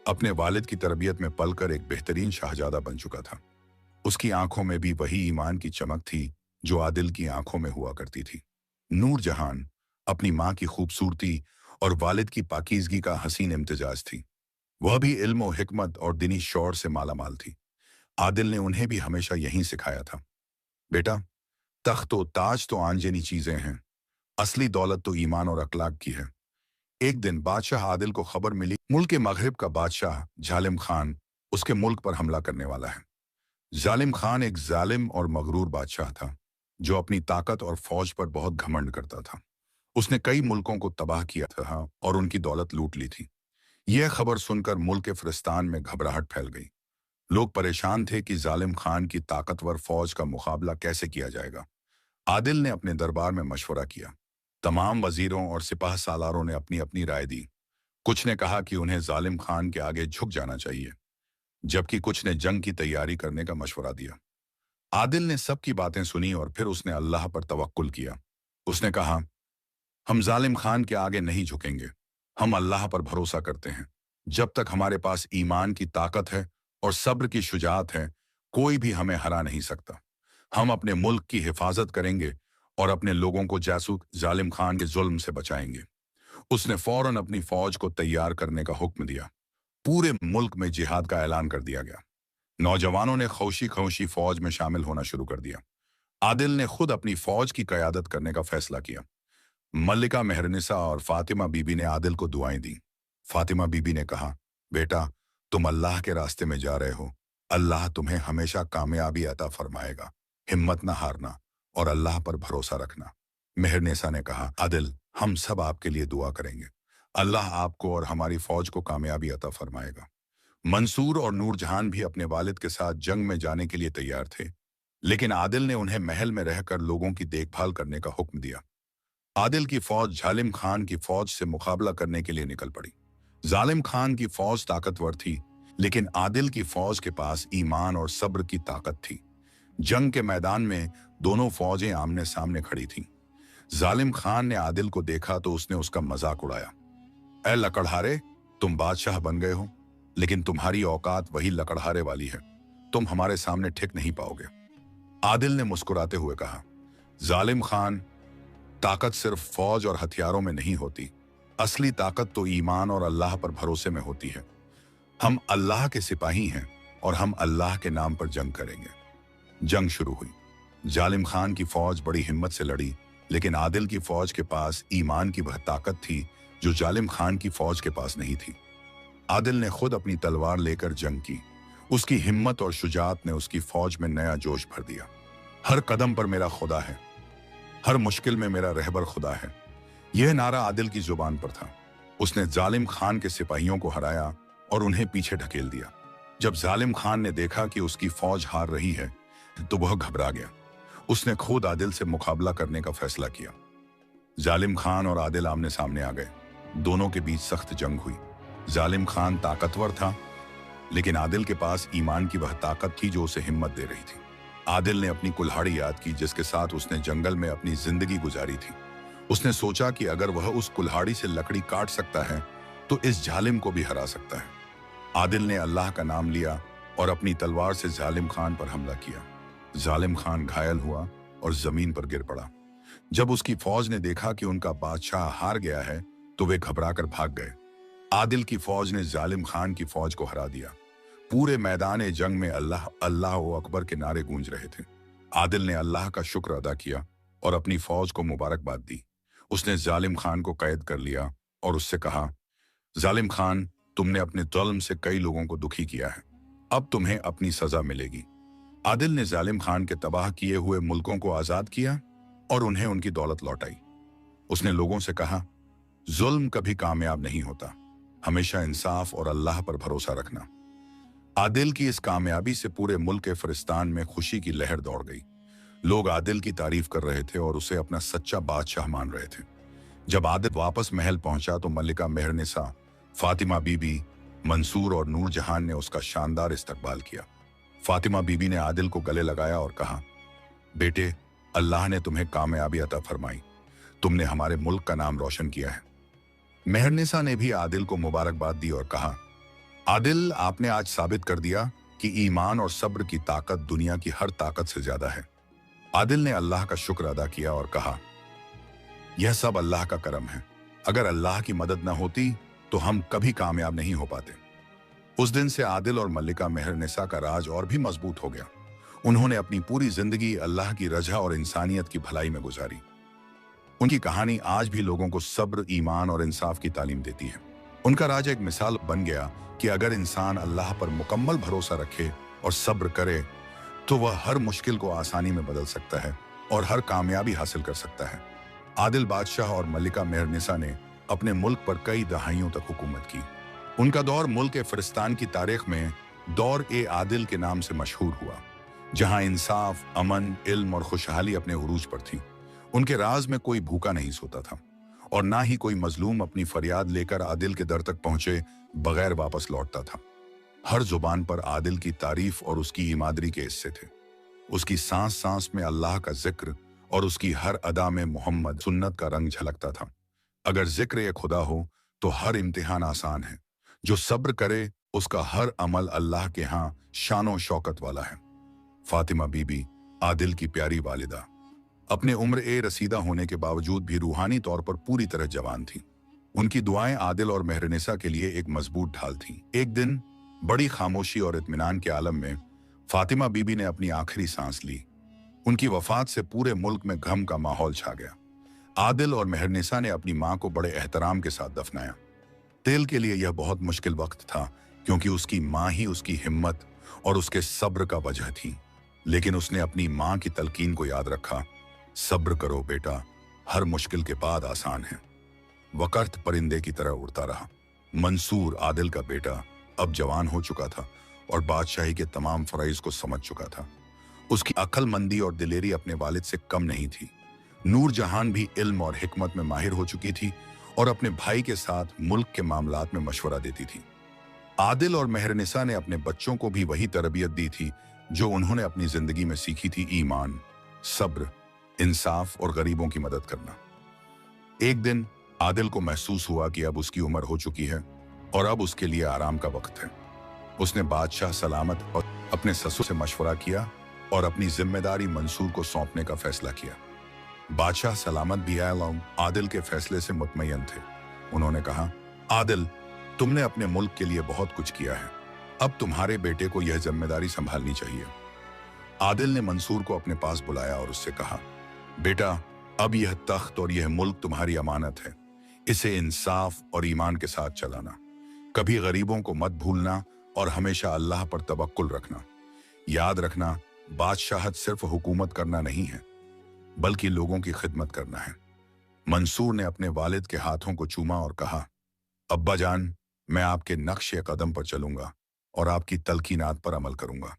अपने वालिद की तरबियत में पलकर एक बेहतरीन शाहजादा बन चुका था। उसकी आंखों में भी वही ईमान की चमक थी जो आदिल की आंखों में हुआ करती थी। नूरजहान अपनी मां की खूबसूरती और वालिद की पाकीज़गी का हसीन इम्तिजाज थी। वह भी इल्म और हिकमत और दिनी शौर से मालामाल थी। आदिल ने उन्हें भी हमेशा यही सिखाया था, बेटा, तख्त और ताज तो आंजेनी चीजें हैं, असली दौलत तो ईमान और अखलाक की है। एक दिन बादशाह आदिल को खबर मिली मुल्क के मगरिब का बादशाह जालिम खान उसके मुल्क पर हमला करने वाला है। जालिम खान एक जालिम और मगरूर बादशाह था जो अपनी ताकत और फौज पर बहुत घमंड करता था। उसने कई मुल्कों को तबाह किया था और उनकी दौलत लूट ली थी। यह खबर सुनकर मुल्क फिलिस्तीन में घबराहट फैल गई। लोग परेशान थे कि जालिम खान की ताकतवर फौज का मुकाबला कैसे किया जाएगा। आदिल ने अपने दरबार में मशवरा किया। तमाम वजीरों और सिपाह सालारों ने अपनी अपनी राय दी। कुछ ने कहा कि उन्हें जालिम खान के आगे झुक जाना चाहिए, जबकि कुछ ने जंग की तैयारी करने का मशवरा दिया। आदिल ने सबकी बातें सुनी और फिर उसने अल्लाह पर तवक्कुल किया। उसने कहा, हम जालिम खान के आगे नहीं झुकेंगे। हम अल्लाह पर भरोसा करते हैं। जब तक हमारे पास ईमान की ताकत है और सब्र की शुजाअत है, कोई भी हमें हरा नहीं सकता। हम अपने मुल्क की हिफाजत करेंगे और अपने लोगों को जासूस जालिम खान के जुल्म से बचाएंगे। उसने फौरन अपनी फौज को तैयार करने का हुक्म दिया। पूरे मुल्क में जिहाद का ऐलान कर दिया गया। नौजवानों ने खौशी खौशी फौज में शामिल होना शुरू कर दिया। आदिल ने खुद अपनी फौज की कयादत करने का फैसला किया। मल्लिका मेहरनिसा और फातिमा बीबी ने आदिल को दुआएं दी। फातिमा बीबी ने कहा, बेटा, तुम अल्लाह के रास्ते में जा रहे हो। अल्लाह तुम्हें हमेशा कामयाबी अता फरमाएगा। हिम्मत न हारना और अल्लाह पर भरोसा रखना। मेहरनिसा ने कहा, आदिल, हम सब आपके लिए दुआ करेंगे। अल्लाह आपको और हमारी फौज को कामयाबी अता फरमाएगा। मंसूर और नूरजहान भी अपने वालिद के साथ जंग में जाने के लिए तैयार थे, लेकिन आदिल ने उन्हें महल में रहकर लोगों की देखभाल करने का हुक्म दिया। आदिल की फौज जालिम खान की फौज से मुकाबला करने के लिए निकल पड़ी। जालिम खान की फौज ताकतवर थी, लेकिन आदिल की फौज के पास ईमान और सब्र की ताकत थी। जंग के मैदान में दोनों फौजें आमने सामने खड़ी थीं। जालिम खान ने आदिल को देखा तो उसने उसका मजाक उड़ाया। ऐ लकड़हारे, तुम बादशाह बन गए हो, लेकिन तुम्हारी औकात वही लकड़हारे वाली है। तुम हमारे सामने ठिक नहीं पाओगे। आदिल ने मुस्कुराते हुए कहा, जालिम खान, ताकत सिर्फ फौज और हथियारों में नहीं होती। असली ताकत तो ईमान और अल्लाह पर भरोसे में होती है। हम अल्लाह के सिपाही हैं और हम अल्लाह के नाम पर जंग करेंगे। जंग शुरू हुई। जालिम खान की फौज बड़ी हिम्मत से लड़ी, लेकिन आदिल की फौज के पास ईमान की वह ताकत थी जो जालिम खान की फौज के पास नहीं थी। आदिल ने खुद अपनी तलवार लेकर जंग की। उसकी हिम्मत और शुजाअत ने उसकी फौज में नया जोश भर दिया। हर कदम पर मेरा खुदा है, हर मुश्किल में मेरा रहबर खुदा है, यह नारा आदिल की जुबान पर था। उसने जालिम खान के सिपाहियों को हराया और उन्हें पीछे ढकेल दिया। जब जालिम खान ने देखा कि उसकी फौज हार रही है तो वह घबरा गया। उसने खुद आदिल से मुकाबला करने का फैसला किया। जालिम खान और आदिल आमने सामने आ गए। दोनों के बीच सख्त जंग हुई। जालिम खान ताकतवर था, लेकिन आदिल के पास ईमान की वह ताकत थी जो उसे हिम्मत दे रही थी। आदिल ने अपनी कुल्हाड़ी याद की जिसके साथ उसने जंगल में अपनी जिंदगी गुजारी थी। उसने सोचा कि अगर वह उस कुल्हाड़ी से लकड़ी काट सकता है तो इस जालिम को भी हरा सकता है। आदिल ने अल्लाह का नाम लिया और अपनी तलवार से जालिम खान पर हमला किया। जालिम खान घायल हुआ और जमीन पर गिर पड़ा। जब उसकी फौज ने देखा कि उनका बादशाह हार गया है तो वे घबराकर भाग गए। आदिल की फौज ने जालिम खान की फौज को हरा दिया। पूरे मैदान जंग में अल्लाह अल्लाह अकबर के नारे गूंज रहे थे। आदिल ने अल्लाह का शुक्र अदा किया और अपनी फौज को मुबारकबाद दी। उसने जालिम खान को कैद कर लिया और उससे कहा, जालिम खान, तुमने अपने जुल्म से कई लोगों को दुखी किया है। अब तुम्हें अपनी सजा मिलेगी। आदिल ने जालिम खान के तबाह किए हुए मुल्कों को आजाद किया और उन्हें उनकी दौलत लौटाई। उसने लोगों से कहा, जुल्म कभी कामयाब नहीं होता। हमेशा इंसाफ और अल्लाह पर भरोसा रखना। आदिल की इस कामयाबी से पूरे मुल्क फिलिस्तीन में खुशी की लहर दौड़ गई। लोग आदिल की तारीफ कर रहे थे और उसे अपना सच्चा बादशाह मान रहे थे। जब आदिल वापस महल पहुंचा तो मल्लिका मेहरनिसा, फातिमा बीबी, मंसूर और नूरजहान ने उसका शानदार इस्तकबाल किया। फातिमा बीबी ने आदिल को गले लगाया और कहा, बेटे, अल्लाह ने तुम्हें कामयाबी अता फरमाई। तुमने हमारे मुल्क का नाम रोशन किया है। मेहरनिसा ने भी आदिल को मुबारकबाद दी और कहा, आदिल, आपने आज साबित कर दिया कि ईमान और सब्र की ताकत दुनिया की हर ताकत से ज्यादा है। आदिल ने अल्लाह का शुक्र अदा किया और कहा, यह सब अल्लाह का करम है। अगर अल्लाह की मदद न होती तो हम कभी कामयाब नहीं हो पाते। उस दिन से आदिल और मल्लिका मेहरनिसा का राज और भी मजबूत हो गया। उन्होंने अपनी पूरी जिंदगी अल्लाह की रजा और इंसानियत की भलाई में गुजारी। उनकी कहानी आज भी लोगों को सब्र, ईमान और इंसाफ की तालीम देती है। उनका राज एक मिसाल बन गया कि अगर इंसान अल्लाह पर मुकम्मल भरोसा रखे और सब्र करे तो वह हर मुश्किल को आसानी में बदल सकता है और हर कामयाबी हासिल कर सकता है। आदिल बादशाह और मलिका मेहरनिसा ने अपने मुल्क पर कई दहाइयों तक हुकूमत की। उनका दौर मुल्क फिलिस्तीन की तारीख में दौर ए आदिल के नाम से मशहूर हुआ, जहां इंसाफ, अमन, इल्म और खुशहाली अपने उरूज पर थी। उनके राज में कोई भूखा नहीं सोता था और ना ही कोई मजलूम अपनी फरियाद लेकर आदिल के दर तक पहुंचे बगैर वापस लौटता था। हर जुबान पर आदिल की तारीफ और उसकी ईमानदारी के हिस्से थे। उसकी सांस सांस में अल्लाह का जिक्र और उसकी हर अदा में मोहम्मद सुन्नत का रंग झलकता था। अगर जिक्र ए खुदा हो तो हर इम्तिहान आसान है। जो सब्र करे उसका हर अमल अल्लाह के यहाँ शानो शौकत वाला है। फातिमा बीबी, आदिल की प्यारी वालिदा, अपने उम्र ए रसीदा होने के बावजूद भी रूहानी तौर पर पूरी तरह जवान थी। उनकी दुआएं आदिल और मेहरनिसा के लिए एक मजबूत ढाल थीं। एक दिन बड़ी खामोशी और इत्मीनान के आलम में फातिमा बीबी ने अपनी आखिरी सांस ली। उनकी वफात से पूरे मुल्क में गम का माहौल छा गया। आदिल और मेहरनिसा ने अपनी मां को बड़े एहतराम के साथ दफनाया। दिल के लिए यह बहुत मुश्किल वक्त था, क्योंकि उसकी मां ही उसकी हिम्मत और उसके सब्र का वजह थी। लेकिन उसने अपनी मां की तलकीन को याद रखा, सब्र करो बेटा, हर मुश्किल के बाद आसान है। वक़्त परिंदे की तरह उड़ता रहा। मंसूर, आदिल का बेटा, अब जवान हो चुका था और बादशाही के तमाम फराइज को समझ चुका था। उसकी अक्लमंदी और दिलेरी अपने वालिद से कम नहीं थी। नूर जहान भी इल्म और हिकमत में माहिर हो चुकी थी और अपने भाई के साथ मुल्क के मामलात में मशवरा देती थी। आदिल और मेहरनिसा ने अपने बच्चों को भी वही तरबियत दी थी जो उन्होंने अपनी जिंदगी में सीखी थी, ईमान, सब्र, इंसाफ और गरीबों की मदद करना। एक दिन आदिल को महसूस हुआ कि अब उसकी उम्र हो चुकी है और अब उसके लिए आराम का वक्त है। उसने बादशाह सलामत और अपने ससुर से मशवरा किया और अपनी जिम्मेदारी मंसूर को सौंपने का फैसला किया। बादशाह सलामत भी आदिल के फैसले से मुतमईन थे। उन्होंने कहा, आदिल, तुमने अपने मुल्क के लिए बहुत कुछ किया है, अब तुम्हारे बेटे को यह जिम्मेदारी संभालनी चाहिए। आदिल ने मंसूर को अपने पास बुलाया और उससे कहा, बेटा, अब यह तख्त और यह मुल्क तुम्हारी अमानत है। इसे इंसाफ और ईमान के साथ चलाना, कभी गरीबों को मत भूलना और हमेशा अल्लाह पर तवक्कुल रखना। याद रखना, बादशाहत सिर्फ हुकूमत करना नहीं है, बल्कि लोगों की खिदमत करना है। मंसूर ने अपने वालिद के हाथों को चूमा और कहा, अब्बा जान, मैं आपके नक्शे कदम पर चलूंगा और आपकी तलकीनात पर अमल करूंगा।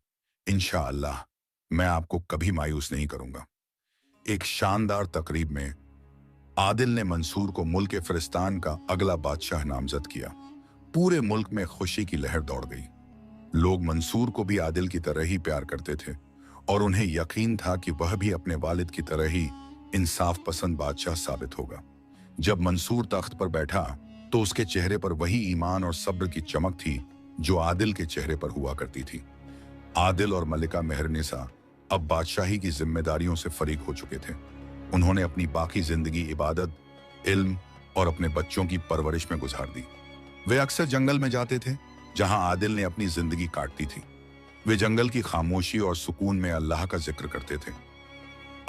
इंशाअल्लाह मैं आपको कभी मायूस नहीं करूंगा। एक शानदार तकरीब में आदिल ने मंसूर को मुल्क फिलिस्तीन का अगला बादशाह नामजद किया। पूरे मुल्क में खुशी की लहर दौड़ गई। लोग मंसूर को भी आदिल की तरह ही प्यार करते थे और उन्हें यकीन था कि वह भी अपने वालिद की तरह ही इंसाफ पसंद बादशाह साबित होगा। जब मंसूर तख्त पर बैठा तो उसके चेहरे पर वही ईमान और सब्र की चमक थी जो आदिल के चेहरे पर हुआ करती थी। आदिल और मलिका मेहरनिसा अब बादशाही की जिम्मेदारियों से फरीग हो चुके थे। उन्होंने अपनी बाकी जिंदगी इबादत, इल्म और अपने बच्चों की परवरिश में गुजार दी। वे अक्सर जंगल में जाते थे जहां आदिल ने अपनी जिंदगी काटी थी। वे जंगल की खामोशी और सुकून में अल्लाह का जिक्र करते थे।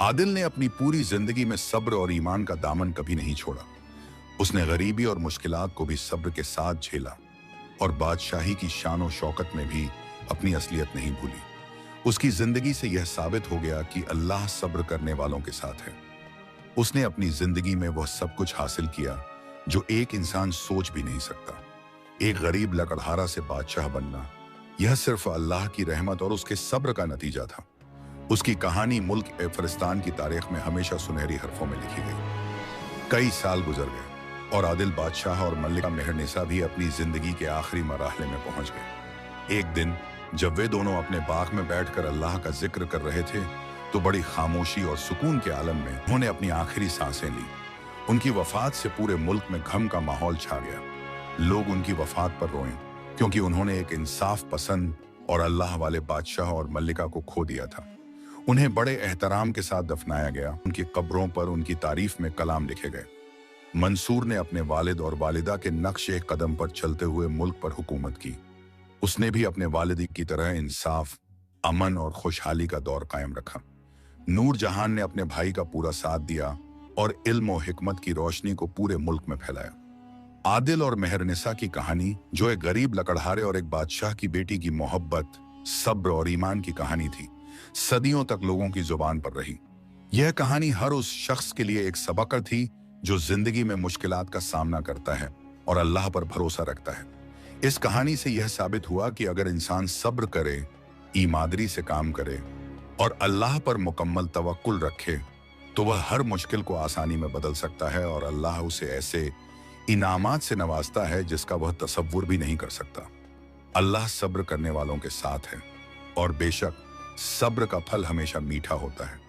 आदिल ने अपनी पूरी जिंदगी में सब्र और ईमान का दामन कभी नहीं छोड़ा। उसने गरीबी और मुश्किलात को भी सब्र के साथ झेला और बादशाही की शान और शौकत में भी अपनी असलियत नहीं भूली। उसकी जिंदगी से यह साबित हो गया कि अल्लाह सब्र करने वालों के साथ है। उसने अपनी जिंदगी में वह सब कुछ हासिल किया जो एक इंसान सोच भी नहीं सकता। एक गरीब लकड़हारा से बादशाह बनना, यह सिर्फ अल्लाह की रहमत और उसके सब्र का नतीजा था। उसकी कहानी मुल्क फिलिस्तीन की तारीख में हमेशा सुनहरी हरफों में लिखी गई। कई साल गुजर गए और आदिल बादशाह और मलिका मेहरनिसा भी अपनी जिंदगी के आखिरी मराहले में पहुंच गए। एक दिन जब वे दोनों अपने बाग में बैठकर अल्लाह का जिक्र कर रहे थे तो बड़ी खामोशी और सुकून के आलम में उन्होंने अपनी आखिरी सांसें ली। उनकी वफात से पूरे मुल्क में गम का माहौल छा गया। लोग उनकी वफात पर रोए क्योंकि उन्होंने एक इंसाफ पसंद और अल्लाह वाले बादशाह और मलिका को खो दिया था। उन्हें बड़े एहतराम के साथ दफनाया गया। उनकी कब्रों पर उनकी तारीफ में कलाम लिखे गए। मंसूर ने अपने वालिद और वालिदा के नक्शे कदम पर चलते हुए मुल्क पर हुकूमत की। उसने भी अपने वालिद की तरह इंसाफ, अमन और खुशहाली का दौर कायम रखा। नूर जहान ने अपने भाई का पूरा साथ दिया और इल्म और हिकमत की रोशनी को पूरे मुल्क में फैलाया। आदिल और मेहरनिसा की कहानी, जो एक गरीब लकड़हारे और एक बादशाह की बेटी की मोहब्बत, सब्र और ईमान की कहानी थी, सदियों तक लोगों की जुबान पर रही। यह कहानी हर उस शख्स के लिए एक सबक थी जो जिंदगी में मुश्किलात का सामना करता है और अल्लाह पर भरोसा रखता है। इस कहानी से यह साबित हुआ कि अगर इंसान सब्र करे, ईमानदारी से काम करे और अल्लाह पर मुकम्मल तवक्कुल रखे, तो वह हर मुश्किल को आसानी में बदल सकता है और अल्लाह उसे ऐसे इनामात से नवाजता है जिसका वह तसव्वुर भी नहीं कर सकता। अल्लाह सब्र करने वालों के साथ है और बेशक सब्र का फल हमेशा मीठा होता है।